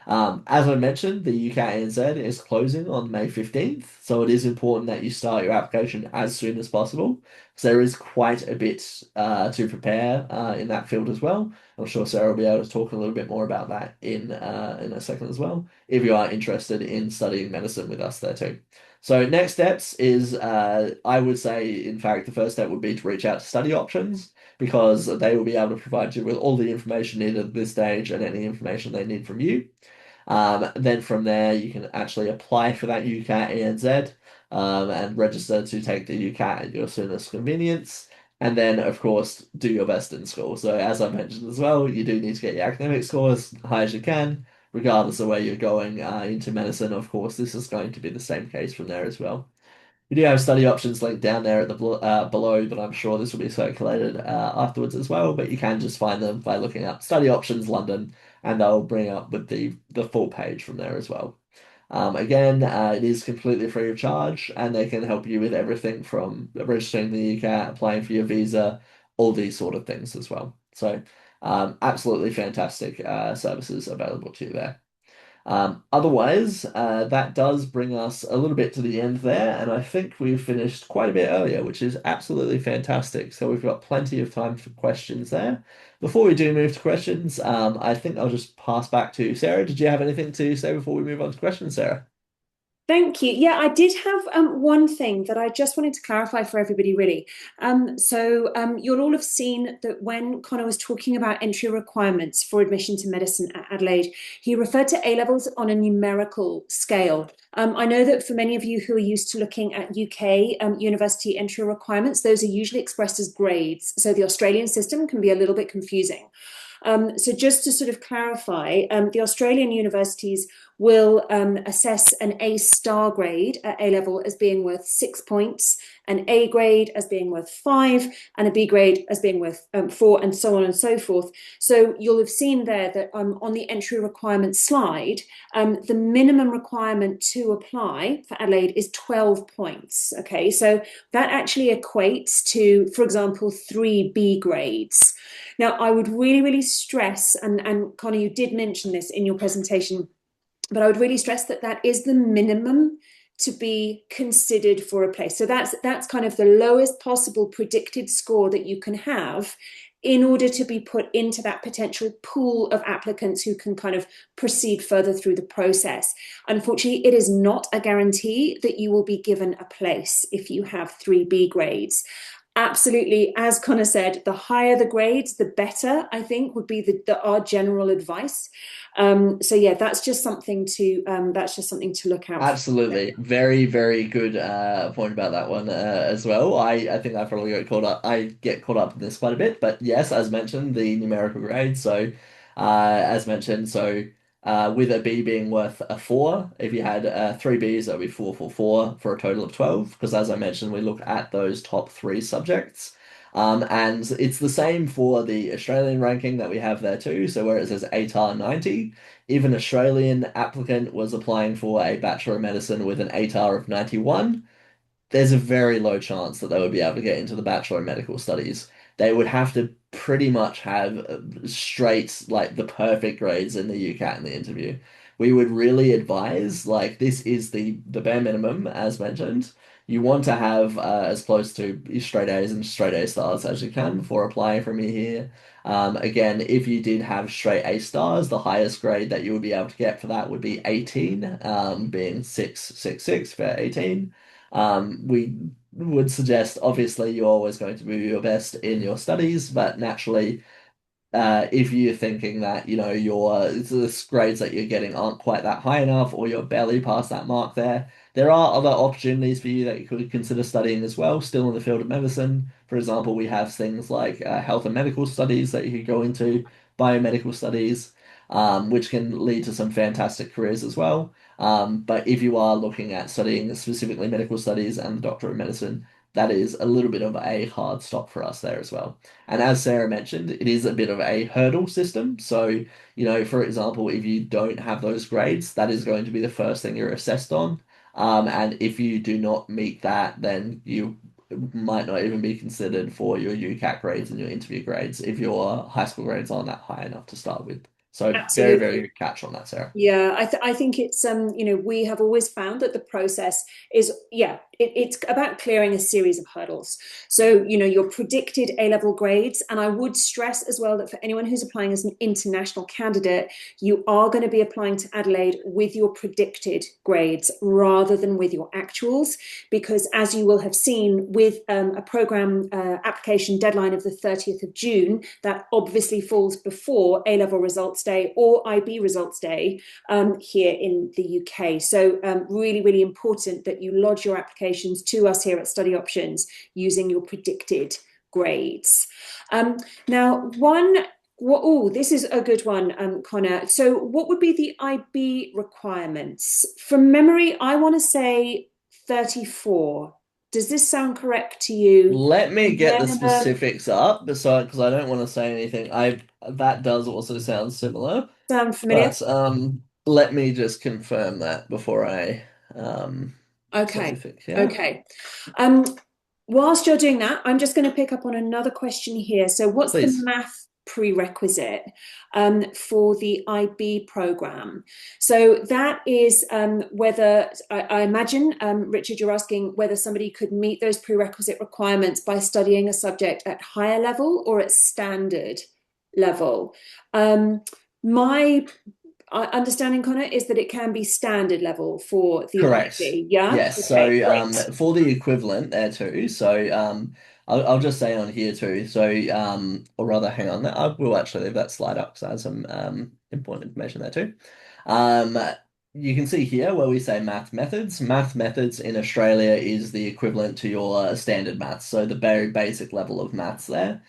B: As I mentioned, the UKNZ is closing on May 15th, so it is important that you start your application as soon as possible. So there is quite a bit to prepare in that field as well. I'm sure Sarah will be able to talk a little bit more about that in a second as well, if you are interested in studying medicine with us there too. So next steps is I would say, in fact, the first step would be to reach out to study options because they will be able to provide you with all the information needed at this stage and any information they need from you. Then from there, you can actually apply for that UCAT ANZ and register to take the UCAT at your soonest convenience. And then, of course, do your best in school. So, as I mentioned as well, you do need to get your academic scores high as you can, regardless of where you're going into medicine. Of course, this is going to be the same case from there as well. We do have study options linked down there at the below, but I'm sure this will be circulated afterwards as well. But you can just find them by looking up study options London, and they'll bring up with the full page from there as well. Again, it is completely free of charge, and they can help you with everything from registering the UCAT, applying for your visa, all these sort of things as well. So, absolutely fantastic services available to you there. Otherwise, that does bring us a little bit to the end there, and I think we've finished quite a bit earlier, which is absolutely fantastic. So we've got plenty of time for questions there. Before we do move to questions, I think I'll just pass back to Sarah. Did you have anything to say before we move on to questions, Sarah?
A: Thank you. Yeah, I did have one thing that I just wanted to clarify for everybody, really. You'll all have seen that when Connor was talking about entry requirements for admission to medicine at Adelaide, he referred to A levels on a numerical scale. I know that for many of you who are used to looking at UK university entry requirements, those are usually expressed as grades. So the Australian system can be a little bit confusing. So just to sort of clarify, the Australian universities will assess an A star grade at A level as being worth 6 points, an A grade as being worth 5, and a B grade as being worth 4, and so on and so forth. So you'll have seen there that on the entry requirement slide, the minimum requirement to apply for Adelaide is 12 points. Okay, so that actually equates to, for example, 3 B grades. Now, I would really, really stress, and Connor, you did mention this in your presentation, but I would really stress that that is the minimum to be considered for a place. So that's kind of the lowest possible predicted score that you can have in order to be put into that potential pool of applicants who can kind of proceed further through the process. Unfortunately, it is not a guarantee that you will be given a place if you have 3B grades. Absolutely, as Connor said, the higher the grades, the better, I think, would be our general advice. So yeah, that's just something to look out for.
B: Absolutely. Very, very good point about that one as well. I think I probably get caught up. I get caught up in this quite a bit, but yes, as mentioned, the numerical grade. So, as mentioned, with a B being worth a 4, if you had 3 Bs, that would be 4 for a total of 12. Because as I mentioned, we look at those top 3 subjects. And it's the same for the Australian ranking that we have there too. So where it says ATAR 90, if an Australian applicant was applying for a Bachelor of Medicine with an ATAR of 91, there's a very low chance that they would be able to get into the Bachelor of Medical Studies. They would have to pretty much have straight, like the perfect grades in the UCAT in the interview. We would really advise, like, this is the bare minimum, as mentioned. you want to have as close to straight A's and straight A stars as you can before applying from here. Again, if you did have straight A stars, the highest grade that you would be able to get for that would be 18, being 666 for 18. We would suggest, obviously, you're always going to do your best in your studies, but naturally, if you're thinking that, the grades that you're getting aren't quite that high enough, or you're barely past that mark there are other opportunities for you that you could consider studying as well, still in the field of medicine. For example, we have things like health and medical studies that you could go into, biomedical studies, which can lead to some fantastic careers as well. But if you are looking at studying specifically medical studies and the doctor of medicine, that is a little bit of a hard stop for us there as well. And as Sarah mentioned, it is a bit of a hurdle system. So, for example, if you don't have those grades, that is going to be the first thing you're assessed on. And if you do not meet that, then you might not even be considered for your UCAT grades and your interview grades if your high school grades aren't that high enough to start with. So very, very
A: Absolutely.
B: good catch on that, Sarah.
A: Yeah, I think it's we have always found that the process is, it's about clearing a series of hurdles. So, your predicted A-level grades, and I would stress as well that for anyone who's applying as an international candidate, you are going to be applying to Adelaide with your predicted grades rather than with your actuals, because as you will have seen with a program application deadline of the 30th of June, that obviously falls before A-level results day or IB results day here in the UK. So really, really important that you lodge your applications to us here at Study Options using your predicted grades. Um, now, this is a good one, Connor. So what would be the IB requirements? From memory, I want to say 34. Does this sound correct to you?
B: Let me get the
A: Never
B: specifics up, beside because I don't want to say anything. I That does also sound similar,
A: sound familiar?
B: but let me just confirm that before I say
A: Okay.
B: anything. Yeah,
A: Okay. Um, Whilst you're doing that, I'm just going to pick up on another question here. So, what's the
B: please.
A: math prerequisite for the IB program? So, that is whether, I imagine, Richard, you're asking whether somebody could meet those prerequisite requirements by studying a subject at higher level or at standard level. Um, my understanding, Connor, is that it can be standard level for the
B: Correct.
A: IB. Yeah.
B: Yes.
A: Okay,
B: So
A: great.
B: for the equivalent there too. So I'll just say on here too. So or rather, hang on. I will actually leave that slide up because I have some important information there too. Um, you can see here where we say math methods. Math methods in Australia is the equivalent to your standard maths, so the very basic level of maths there.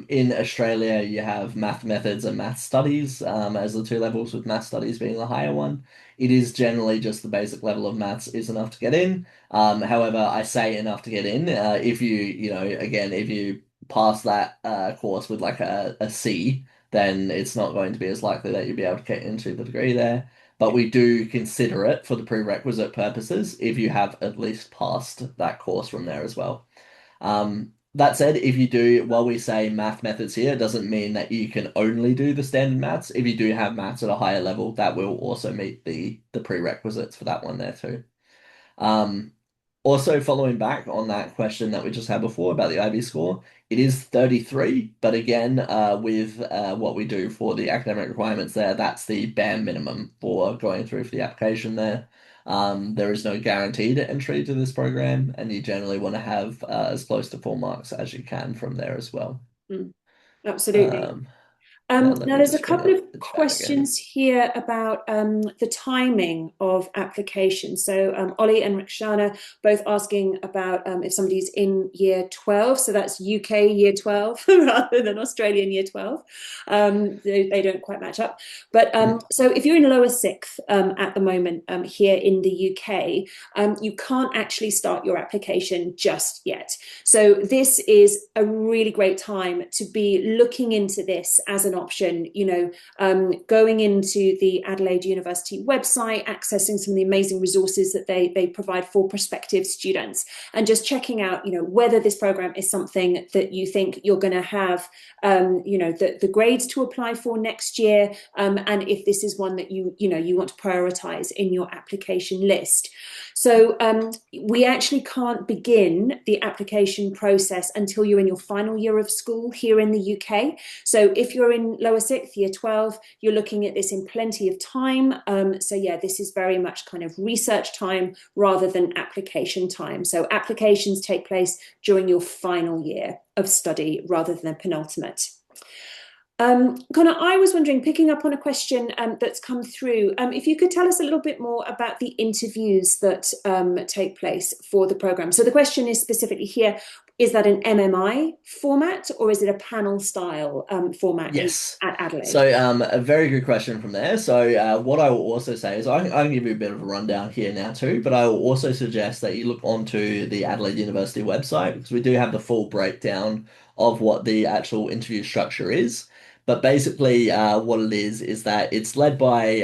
B: In Australia, you have math methods and math studies as the two levels, with math studies being the higher one. It is generally just the basic level of maths is enough to get in. However, I say enough to get in. If again, if you pass that course with like a C, then it's not going to be as likely that you'll be able to get into the degree there. But we do consider it for the prerequisite purposes if you have at least passed that course from there as well. That said, if you do, while we say math methods here, it doesn't mean that you can only do the standard maths. If you do have maths at a higher level, that will also meet the prerequisites for that one there too. Um, Also, following back on that question that we just had before about the IB score, it is 33, but again, with what we do for the academic requirements there, that's the bare minimum for going through for the application there. There is no guaranteed entry to this program, and you generally want to have as close to full marks as you can from there as well.
A: Mm, absolutely.
B: Um, Now, let
A: Now,
B: me
A: there's a
B: just bring
A: couple
B: up
A: of
B: the chat again.
A: questions here about the timing of application. So, Ollie and Rikshana both asking about if somebody's in year 12, so that's UK year 12 rather than Australian year 12. They don't quite match up. But
B: Mm,
A: so, if you're in lower sixth at the moment here in the UK, you can't actually start your application just yet. So, this is a really great time to be looking into this as an option, going into the Adelaide University website, accessing some of the amazing resources that they provide for prospective students, and just checking out, whether this program is something that you think you're going to have, the grades to apply for next year, and if this is one that you want to prioritize in your application list. So we actually can't begin the application process until you're in your final year of school here in the UK. So if you're in lower sixth, year 12, you're looking at this in plenty of time. So yeah, this is very much kind of research time rather than application time. So applications take place during your final year of study rather than penultimate. Connor, I was wondering, picking up on a question that's come through, if you could tell us a little bit more about the interviews that take place for the program. So the question is specifically here, is that an MMI format or is it a panel style format
B: Yes.
A: at Adelaide?
B: So, a very good question from there. So, what I will also say is I can give you a bit of a rundown here now too, but I will also suggest that you look onto the Adelaide University website because we do have the full breakdown of what the actual interview structure is. But basically, what it is that it's led by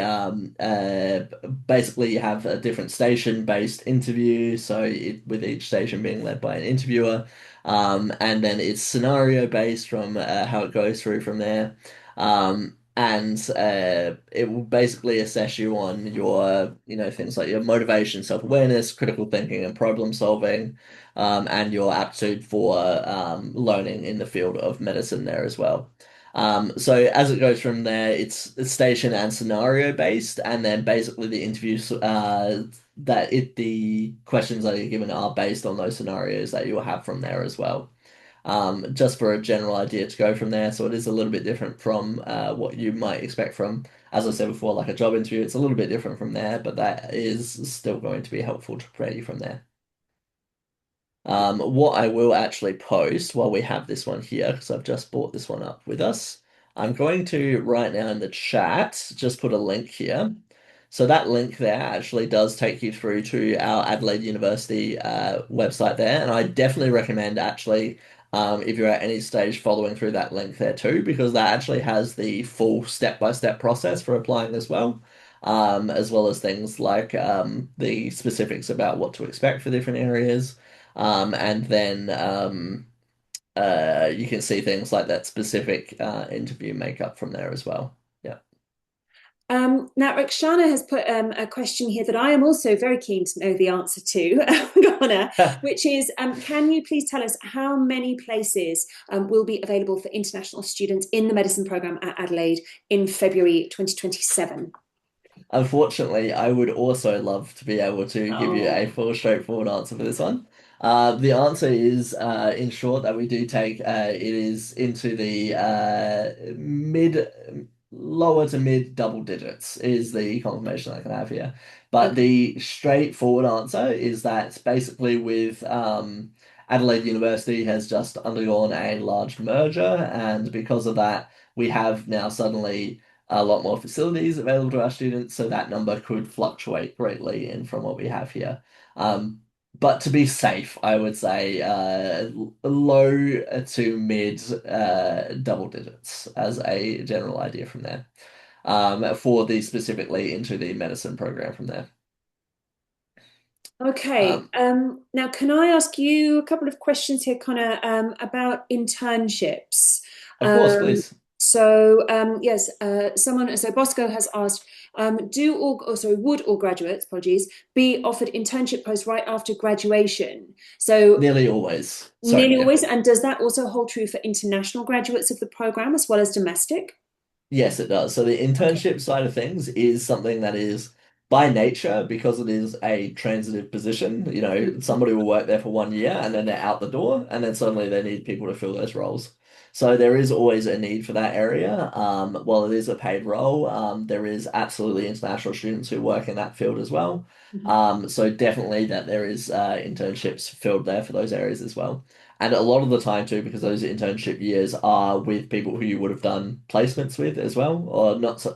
B: basically you have a different station-based interview. So, with each station being led by an interviewer. And then it's scenario based from how it goes through from there. And it will basically assess you on your, things like your motivation, self-awareness, critical thinking, and problem solving, and your aptitude for learning in the field of medicine there as well. So as it goes from there, it's station and scenario based, and then basically the interviews the questions that you're given are based on those scenarios that you'll have from there as well. Just for a general idea to go from there. So it is a little bit different from what you might expect from, as I said before, like a job interview. It's a little bit different from there, but that is still going to be helpful to prepare you from there. What I will actually post while we have this one here, because I've just brought this one up with us, I'm going to right now in the chat just put a link here. So that link there actually does take you through to our Adelaide University website there, and I definitely recommend actually if you're at any stage following through that link there too, because that actually has the full step-by-step process for applying as well as things like the specifics about what to expect for different areas. And then you can see things like that specific interview makeup from there as well. Yeah.
A: Now, Rakshana has put a question here that I am also very keen to know the answer to, Connor, which is, can you please tell us how many places will be available for international students in the medicine programme at Adelaide in February 2027?
B: Unfortunately, I would also love to be able to give you a
A: Oh,
B: full, straightforward answer for this one. The answer is, in short, that we do take it is into the lower to mid double digits is the confirmation I can have here. But
A: okay.
B: the straightforward answer is that basically with Adelaide University has just undergone a large merger, and because of that, we have now suddenly a lot more facilities available to our students, so that number could fluctuate greatly in from what we have here. Um, but to be safe, I would say low to mid double digits as a general idea from there. For the specifically into the medicine program from there.
A: Okay.
B: Um,
A: Now, can I ask you a couple of questions here, Connor, about internships?
B: of course,
A: Um,
B: please.
A: yes, so Bosco has asked, would all graduates, apologies, be offered internship posts right after graduation? So
B: Nearly always.
A: nearly
B: Sorry, yeah.
A: always, and does that also hold true for international graduates of the program as well as domestic?
B: Yes, it does. So the
A: Okay.
B: internship side of things is something that is by nature, because it is a transitive position, somebody will work there for 1 year and then they're out the door and then suddenly they need people to fill those roles. So there is always a need for that area. While it is a paid role, there is absolutely international students who work in that field as well.
A: Mhm.
B: So definitely that there is internships filled there for those areas as well. And a lot of the time too, because those internship years are with people who you would have done placements with as well, or not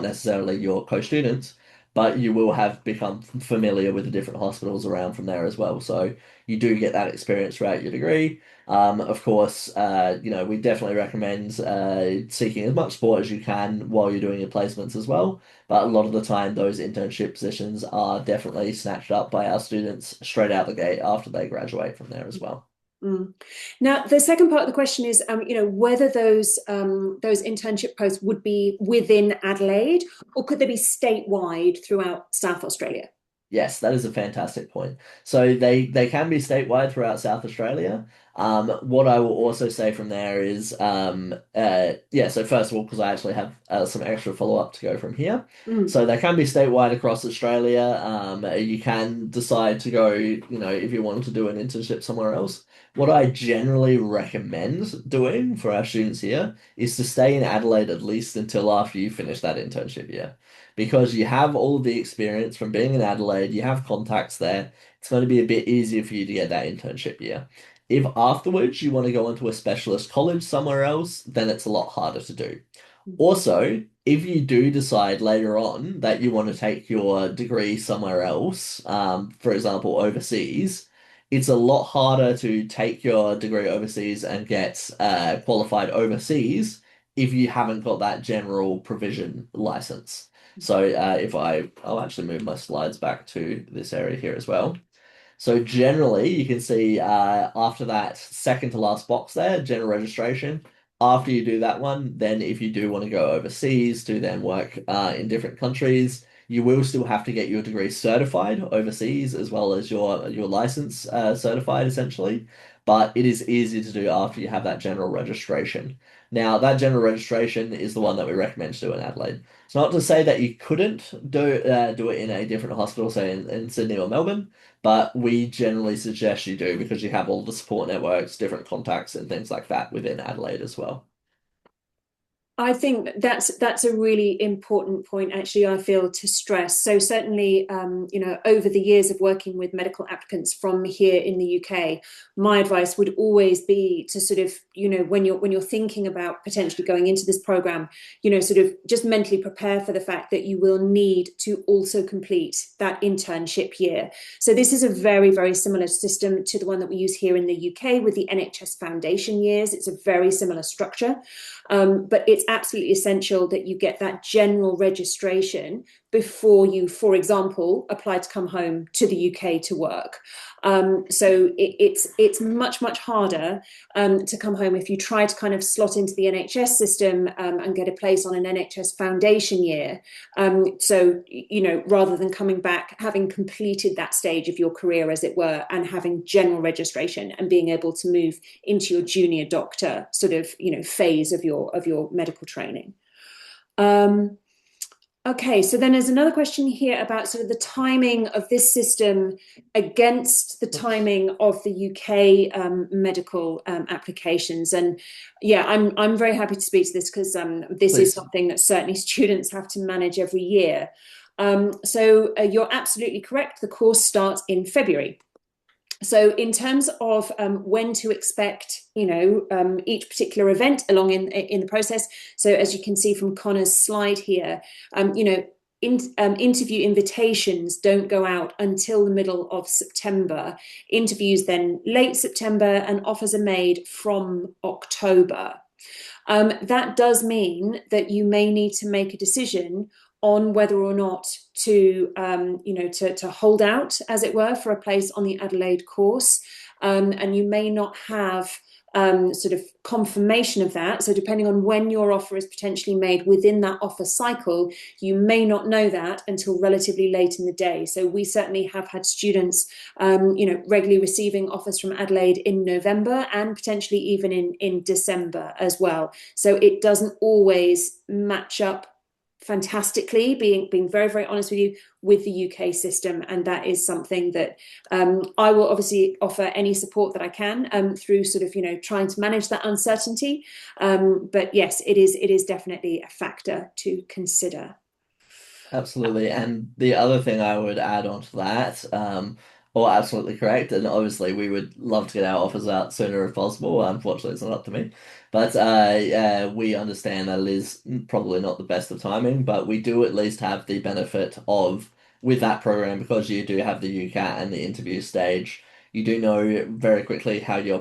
B: necessarily your co-students, but you will have become familiar with the different hospitals around from there as well. So you do get that experience throughout your degree. Of course, we definitely recommend seeking as much support as you can while you're doing your placements as well. But a lot of the time, those internship positions are definitely snatched up by our students straight out the gate after they graduate from there as well.
A: Mm. Now, the second part of the question is, whether those internship posts would be within Adelaide, or could they be statewide throughout South Australia?
B: Yes, that is a fantastic point. So they can be statewide throughout South Australia. What I will also say from there is, yeah. So first of all, because I actually have some extra follow-up to go from here.
A: Mm.
B: So they can be statewide across Australia. You can decide to go, if you wanted to do an internship somewhere else. What I generally recommend doing for our students here is to stay in Adelaide at least until after you finish that internship year because you have all of the experience from being in Adelaide, you have contacts there. It's going to be a bit easier for you to get that internship year. If afterwards you want to go into a specialist college somewhere else, then it's a lot harder to do. Also, if you do decide later on that you want to take your degree somewhere else, for example, overseas, it's a lot harder to take your degree overseas and get qualified overseas if you haven't got that general provision license. So if I'll actually move my slides back to this area here as well. So generally, you can see after that second to last box there, general registration. After you do that one, then if you do want to go overseas to then work in different countries, you will still have to get your degree certified overseas as well as your license certified essentially. But it is easy to do after you have that general registration. Now, that general registration is the one that we recommend to do in Adelaide. It's not to say that you couldn't do it in a different hospital, say in Sydney or Melbourne. But we generally suggest you do because you have all the support networks, different contacts, and things like that within Adelaide as well.
A: I think that's a really important point, actually, I feel to stress. So certainly, over the years of working with medical applicants from here in the UK, my advice would always be to sort of, when you're thinking about potentially going into this program, sort of just mentally prepare for the fact that you will need to also complete that internship year. So this is a very, very similar system to the one that we use here in the UK with the NHS foundation years. It's a very similar structure. But it's absolutely essential that you get that general registration before you, for example, apply to come home to the UK to work. So it's much harder to come home if you try to kind of slot into the NHS system and get a place on an NHS foundation year. Rather than coming back, having completed that stage of your career, as it were, and having general registration and being able to move into your junior doctor sort of, phase of your medical training. Um, Okay, so then there's another question here about sort of the timing of this system against the
B: Oops.
A: timing of the UK medical applications. And yeah, I'm very happy to speak to this because this is
B: Please.
A: something that certainly students have to manage every year. So you're absolutely correct. The course starts in February. So, in terms of when to expect, each particular event along in the process. So, as you can see from Connor's slide here, interview invitations don't go out until the middle of September. Interviews then late September, and offers are made from October. That does mean that you may need to make a decision on whether or not to hold out, as it were, for a place on the Adelaide course, and you may not have sort of confirmation of that. So depending on when your offer is potentially made within that offer cycle, you may not know that until relatively late in the day. So we certainly have had students, regularly receiving offers from Adelaide in November and potentially even in December as well. So it doesn't always match up fantastically, being very, very honest with you, with the UK system. And that is something that I will obviously offer any support that I can through sort of, trying to manage that uncertainty. But yes, it is definitely a factor to consider.
B: Absolutely. And the other thing I would add on to that, absolutely correct. And obviously, we would love to get our offers out sooner if possible. Unfortunately, it's not up to me. But we understand that it is probably not the best of timing, but we do at least have the benefit of, with that program, because you do have the UCAT and the interview stage, you do know very quickly how your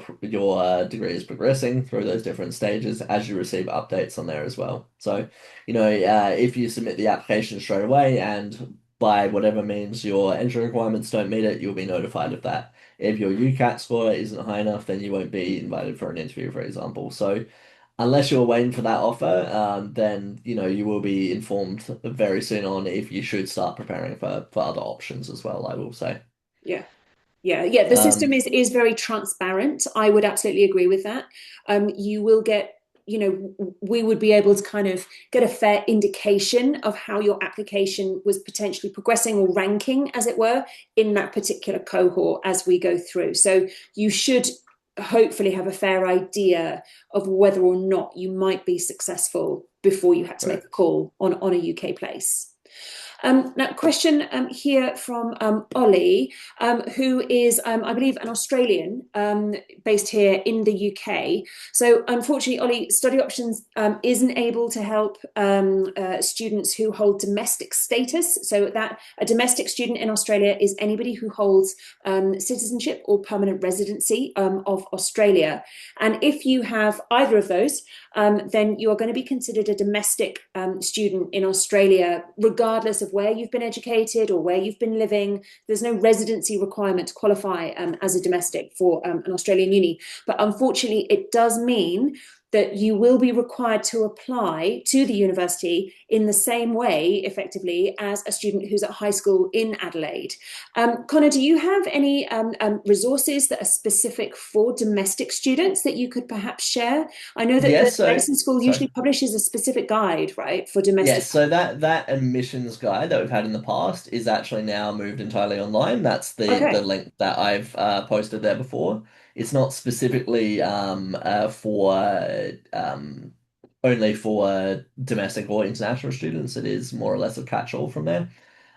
B: degree is progressing through those different stages as you receive updates on there as well. So, if you submit the application straight away and by whatever means your entry requirements don't meet it, you'll be notified of that. If your UCAT score isn't high enough, then you won't be invited for an interview, for example. So unless you're waiting for that offer, then you will be informed very soon on if you should start preparing for other options as well, I will say.
A: Yeah. Yeah. The system
B: Um,
A: is very transparent. I would absolutely agree with that. You will get, we would be able to kind of get a fair indication of how your application was potentially progressing or ranking, as it were, in that particular cohort as we go through. So you should hopefully have a fair idea of whether or not you might be successful before you had to make a
B: correct.
A: call on a UK place. Now, question here from Ollie, who is, I believe, an Australian based here in the UK. So, unfortunately, Ollie, Study Options isn't able to help students who hold domestic status. So, that a domestic student in Australia is anybody who holds citizenship or permanent residency of Australia. And if you have either of those, then you are going to be considered a domestic student in Australia, regardless of where you've been educated or where you've been living. There's no residency requirement to qualify as a domestic for an Australian uni. But unfortunately, it does mean that you will be required to apply to the university in the same way, effectively, as a student who's at high school in Adelaide. Connor, do you have any resources that are specific for domestic students that you could perhaps share? I know that the
B: Yes, so
A: medicine school
B: sorry.
A: usually publishes a specific guide, right, for
B: Yes,
A: domestic.
B: so that admissions guide that we've had in the past is actually now moved entirely online. That's the
A: Okay.
B: link that I've posted there before. It's not specifically for only for domestic or international students. It is more or less a catch-all from there.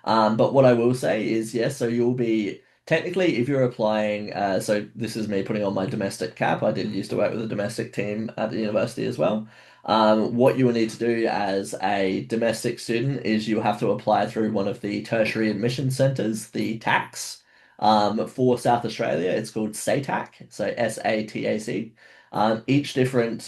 B: But what I will say is, yes, so you'll be technically, if you're applying, so this is me putting on my domestic cap. I did used to work with a domestic team at the university as well. What you will need to do as a domestic student is you have to apply through one of the tertiary admission centres, the TACs, for South Australia. It's called SATAC, so SATAC. Each different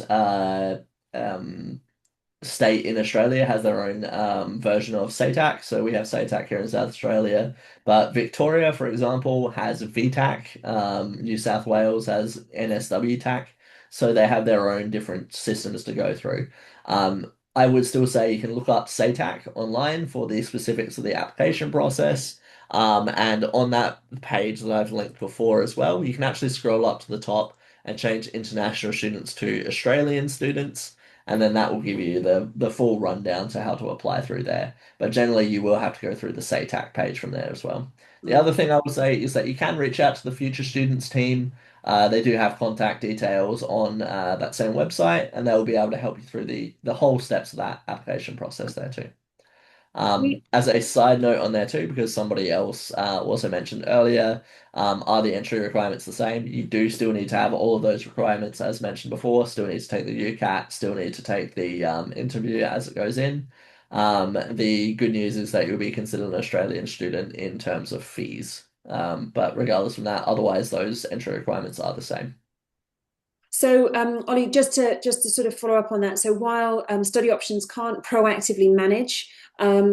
B: state in Australia has their own version of SATAC. So we have SATAC here in South Australia, but Victoria, for example, has VTAC. New South Wales has NSW TAC. So they have their own different systems to go through. I would still say you can look up SATAC online for the specifics of the application process. And on that page that I've linked before as well, you can actually scroll up to the top and change international students to Australian students, and then that will give you the full rundown to how to apply through there. But generally, you will have to go through the SATAC page from there as well. The
A: Mm.
B: other thing I would say is that you can reach out to the Future Students team. They do have contact details on that same website, and they'll be able to help you through the whole steps of that application process there too. As a side note on there too, because somebody else also mentioned earlier, are the entry requirements the same? You do still need to have all of those requirements as mentioned before. Still need to take the UCAT, still need to take the interview as it goes in. The good news is that you'll be considered an Australian student in terms of fees. But regardless from that, otherwise those entry requirements are the same.
A: So, Ollie, just to sort of follow up on that. So, while study options can't proactively manage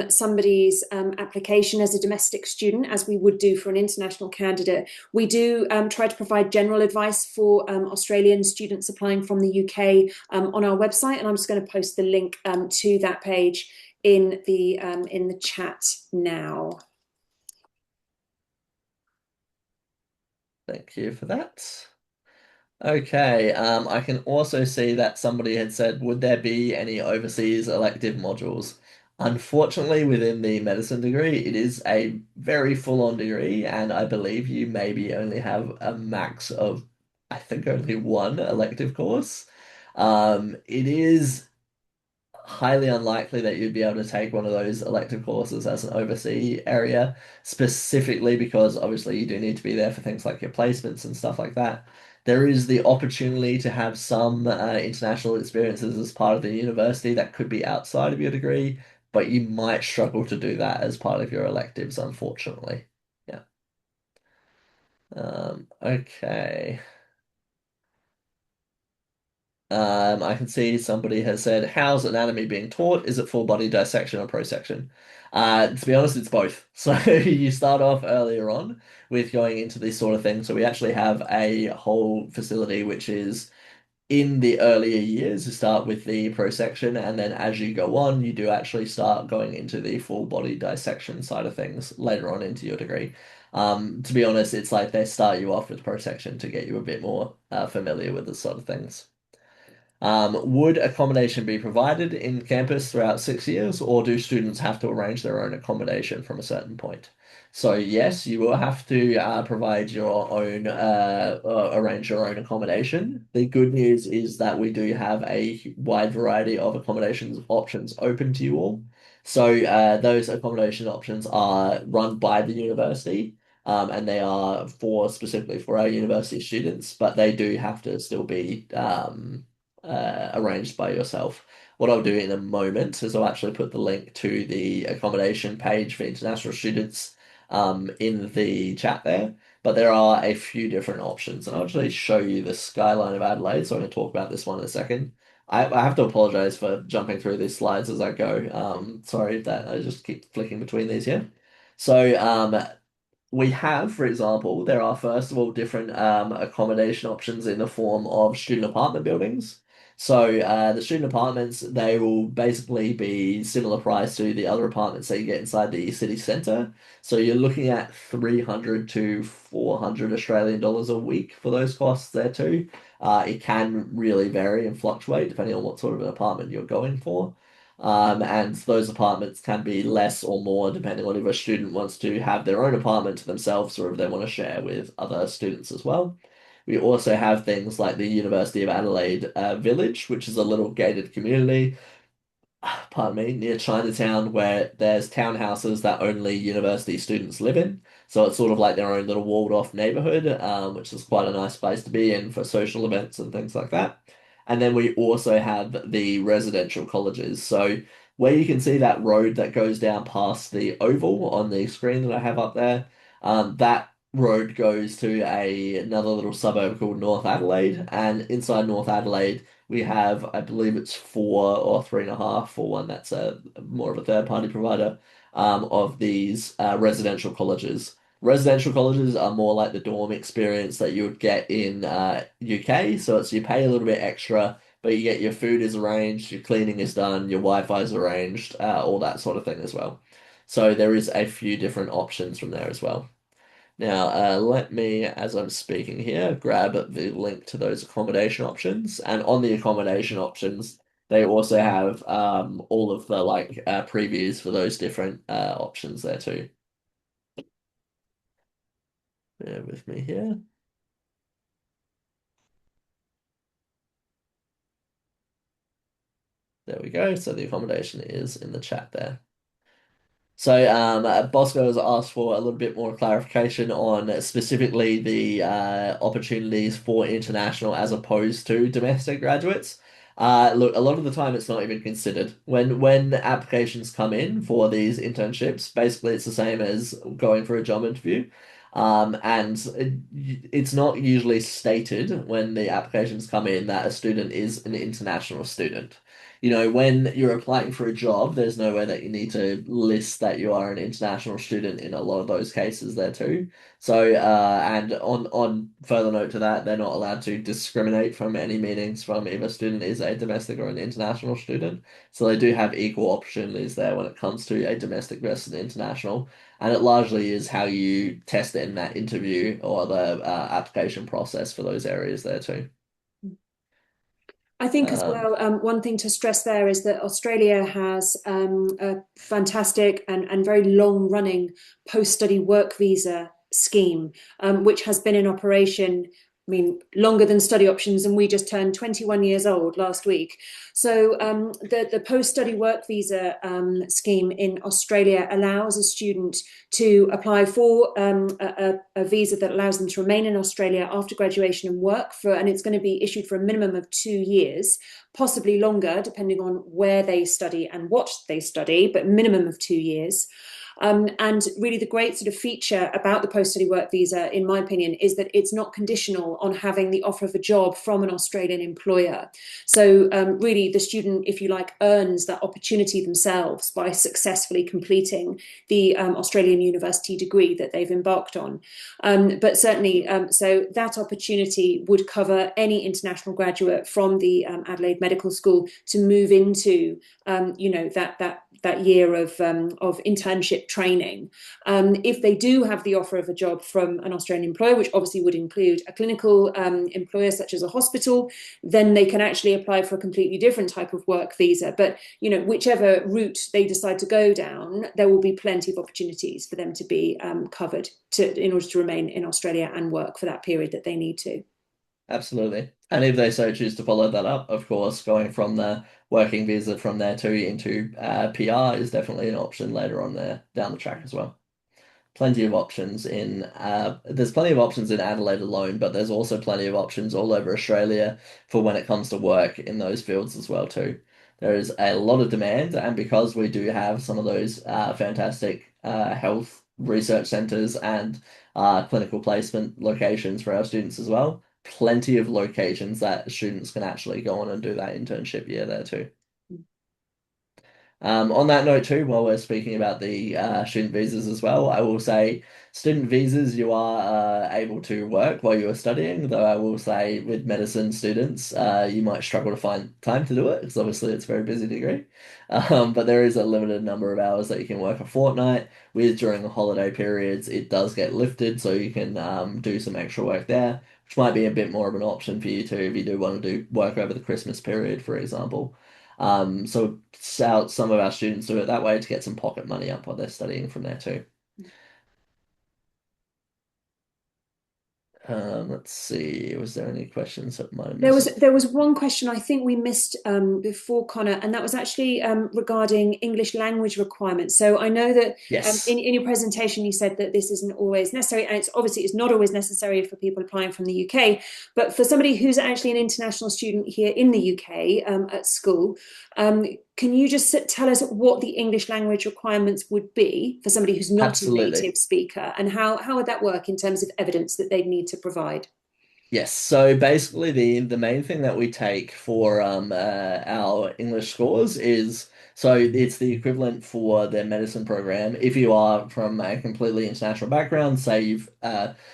A: somebody's application as a domestic student, as we would do for an international candidate, we do try to provide general advice for Australian students applying from the UK on our website, and I'm just going to post the link to that page in the chat now.
B: Thank you for that. Okay, I can also see that somebody had said, would there be any overseas elective modules? Unfortunately, within the medicine degree, it is a very full-on degree, and I believe you maybe only have a max of, I think, only one elective course. It is highly unlikely that you'd be able to take one of those elective courses as an overseas area, specifically because obviously you do need to be there for things like your placements and stuff like that. There is the opportunity to have some international experiences as part of the university that could be outside of your degree, but you might struggle to do that as part of your electives, unfortunately. Yeah. Okay. I can see somebody has said, how's anatomy being taught? Is it full body dissection or prosection? To be honest, it's both. So you start off earlier on with going into these sort of things. So we actually have a whole facility which is in the earlier years, you start with the prosection, and then as you go on, you do actually start going into the full body dissection side of things later on into your degree. To be honest, it's like they start you off with prosection to get you a bit more familiar with the sort of things. Would accommodation be provided in campus throughout 6 years, or do students have to arrange their own accommodation from a certain point? So yes, you will have to provide your own, arrange your own accommodation. The good news is that we do have a wide variety of accommodations options open to you all. So those accommodation options are run by the university. And they are for specifically for our university students, but they do have to still be arranged by yourself. What I'll do in a moment is I'll actually put the link to the accommodation page for international students in the chat there. But there are a few different options, and I'll actually show you the skyline of Adelaide. So I'm going to talk about this one in a second. I have to apologize for jumping through these slides as I go. Sorry that I just keep flicking between these here. So we have, for example, there are first of all different accommodation options in the form of student apartment buildings. So the student apartments, they will basically be similar price to the other apartments that you get inside the city centre. So you're looking at 300 to 400 Australian dollars a week for those costs there too. It can really vary and fluctuate depending on what sort of an apartment you're going for. And those apartments can be less or more depending on if a student wants to have their own apartment to themselves or if they want to share with other students as well. We also have things like the University of Adelaide Village, which is a little gated community, pardon me, near Chinatown, where there's townhouses that only university students live in. So it's sort of like their own little walled off neighborhood, which is quite a nice place to be in for social events and things like that. And then we also have the residential colleges. So where you can see that road that goes down past the oval on the screen that I have up there, that road goes to another little suburb called North Adelaide. And inside North Adelaide, we have, I believe it's four or three and a half for one that's a more of a third party provider of these residential colleges. Residential colleges are more like the dorm experience that you would get in UK. So it's you pay a little bit extra, but you get your food is arranged, your cleaning is done, your Wi-Fi is arranged, all that sort of thing as well. So there is a few different options from there as well. Now, let me, as I'm speaking here, grab the link to those accommodation options. And on the accommodation options, they also have all of the previews for those different options there too. Bear with me here. There we go. So the accommodation is in the chat there. So, Bosco has asked for a little bit more clarification on specifically the opportunities for international as opposed to domestic graduates. Look, a lot of the time it's not even considered. When applications come in for these internships, basically it's the same as going for a job interview. And it's not usually stated when the applications come in that a student is an international student. You know, when you're applying for a job, there's nowhere that you need to list that you are an international student in a lot of those cases there too. So, and on further note to that, they're not allowed to discriminate from any meanings from if a student is a domestic or an international student. So they do have equal opportunities there when it comes to a domestic versus an international. And it largely is how you test it in that interview or the application process for those areas there too.
A: I think as
B: Um,
A: well, one thing to stress there is that Australia has a fantastic and very long running post study work visa scheme, which has been in operation mean, longer than study options, and we just turned 21 years old last week. So the post-study work visa scheme in Australia allows a student to apply for a visa that allows them to remain in Australia after graduation and work for, and it's going to be issued for a minimum of 2 years, possibly longer, depending on where they study and what they study, but minimum of 2 years. And really, the great sort of feature about the post study work visa, in my opinion, is that it's not conditional on having the offer of a job from an Australian employer. So, really, the student, if you like, earns that opportunity themselves by successfully completing the Australian university degree that they've embarked on. But certainly, so that opportunity would cover any international graduate from the Adelaide Medical School to move into, that year of internship training. If they do have the offer of a job from an Australian employer, which obviously would include a clinical employer such as a hospital, then they can actually apply for a completely different type of work visa. But whichever route they decide to go down, there will be plenty of opportunities for them to be covered in order to remain in Australia and work for that period that they need to.
B: Absolutely. And if they so choose to follow that up, of course, going from the working visa from there too into PR is definitely an option later on there down the track as well. Plenty of options in there's plenty of options in Adelaide alone, but there's also plenty of options all over Australia for when it comes to work in those fields as well too. There is a lot of demand, and because we do have some of those fantastic health research centres and clinical placement locations for our students as well, plenty of locations that students can actually go on and do that internship year there too. On that note, too, while we're speaking about the student visas as well, I will say student visas you are able to work while you are studying, though I will say with medicine students, you might struggle to find time to do it because obviously it's a very busy degree. But there is a limited number of hours that you can work a fortnight with during the holiday periods. It does get lifted, so you can do some extra work there, which might be a bit more of an option for you too if you do want to do work over the Christmas period, for example. So some of our students do it that way to get some pocket money up while they're studying from there too. Let's see, was there any questions that might have
A: There was
B: missed?
A: there was one question I think we missed before, Connor, and that was actually regarding English language requirements. So I know that
B: Yes,
A: in your presentation you said that this isn't always necessary, and it's not always necessary for people applying from the UK, but for somebody who's actually an international student here in the UK at school, um, can you just tell us what the English language requirements would be for somebody who's not a
B: absolutely.
A: native speaker, and how would that work in terms of evidence that they'd need to provide?
B: Yes, so basically the main thing that we take for our English scores is so it's the equivalent for their medicine program. If you are from a completely international background, say you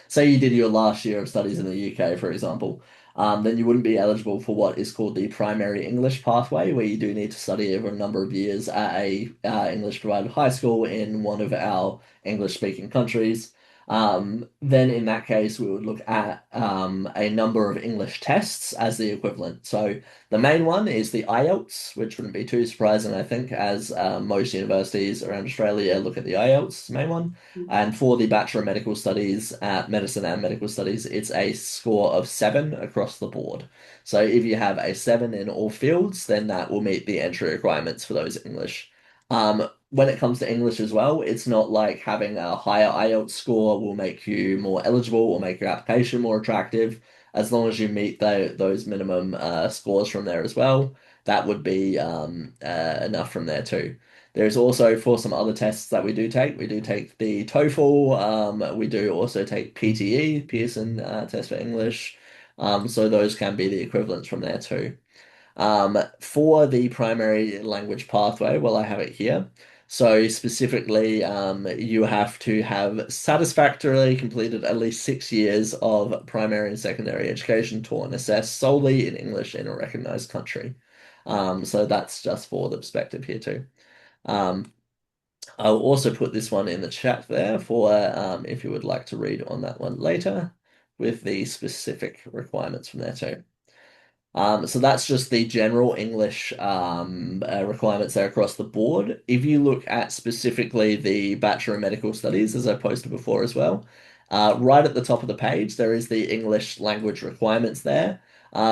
B: did your last year of studies in the UK, for example, then you wouldn't be eligible for what is called the primary English pathway, where you do need to study over a number of years at a English provided high school in one of our English speaking countries. Then in that case, we would look at a number of English tests as the equivalent. So the main one is the IELTS, which wouldn't be too surprising, I think, as most universities around Australia look at the IELTS, main one. And for the Bachelor of Medical Studies, Medicine and Medical Studies, it's a score of 7 across the board. So if you have a 7 in all fields, then that will meet the entry requirements for those English. When it comes to English as well, it's not like having a higher IELTS score will make you more eligible or make your application more attractive. As long as you meet those minimum scores from there as well, that would be enough from there too. There's also for some other tests that we do take the TOEFL, we do also take PTE, Pearson Test for English. So those can be the equivalents from there too. For the primary language pathway, well, I have it here. So specifically, you have to have satisfactorily completed at least 6 years of primary and secondary education taught and assessed solely in English in a recognized country. So that's just for the perspective here too. Um, I'll also put this one in the chat there for if you would like to read on that one later with the specific requirements from there too. So that's just the general English requirements there across the board. If you look at specifically the Bachelor of Medical Studies, as I posted before as well, Right at the top of the page, there is the English language requirements there,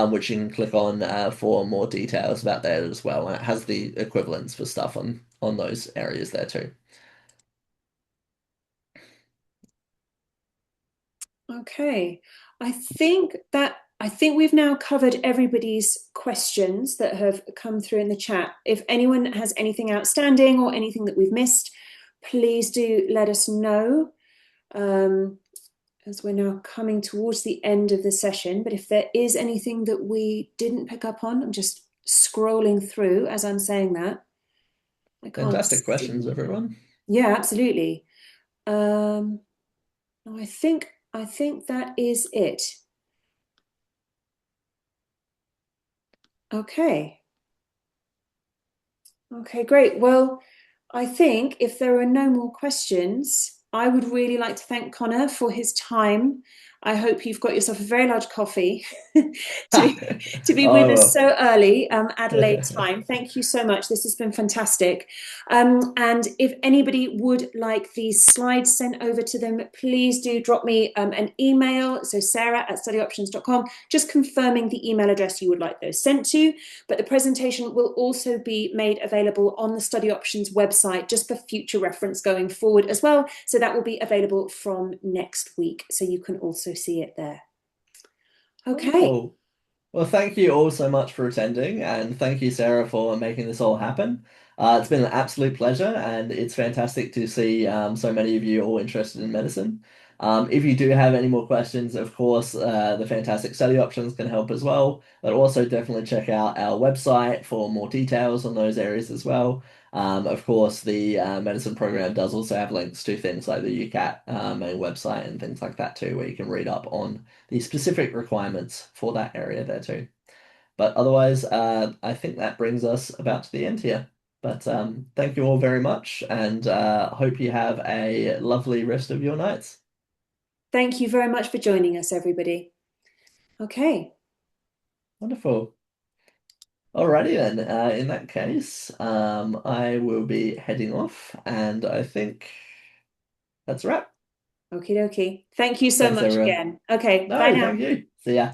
B: which you can click on for more details about that as well. And it has the equivalents for stuff on those areas there too.
A: Okay. I think we've now covered everybody's questions that have come through in the chat. If anyone has anything outstanding or anything that we've missed, please do let us know. As we're now coming towards the end of the session. But if there is anything that we didn't pick up on, I'm just scrolling through as I'm saying that. I can't
B: Fantastic questions,
A: see.
B: everyone.
A: Yeah, absolutely. No, I think that is it. Okay. Okay, great. Well, I think if there are no more questions, I would really like to thank Connor for his time. I hope you've got yourself a very large coffee to, to be
B: I
A: with us
B: will.
A: so early, Adelaide time. Thank you so much. This has been fantastic. And if anybody would like these slides sent over to them, please do drop me an email. So sarah@studyoptions.com, just confirming the email address you would like those sent to. But the presentation will also be made available on the Study Options website just for future reference going forward as well. So that will be available from next week. So you can also see it there. Okay.
B: Wonderful. Well, thank you all so much for attending, and thank you, Sarah, for making this all happen. It's been an absolute pleasure, and it's fantastic to see so many of you all interested in medicine. If you do have any more questions, of course, the fantastic study options can help as well, but also definitely check out our website for more details on those areas as well. Of course, the medicine program does also have links to things like the UCAT main website and things like that too, where you can read up on the specific requirements for that area there too. But otherwise, I think that brings us about to the end here. But thank you all very much, and hope you have a lovely rest of your nights.
A: Thank you very much for joining us, everybody. Okay.
B: Wonderful. Alrighty then. In that case, I will be heading off, and I think that's a wrap.
A: Okie dokie. Thank you so
B: Thanks,
A: much
B: everyone.
A: again. Okay. Bye
B: No,
A: now.
B: thank you. See ya.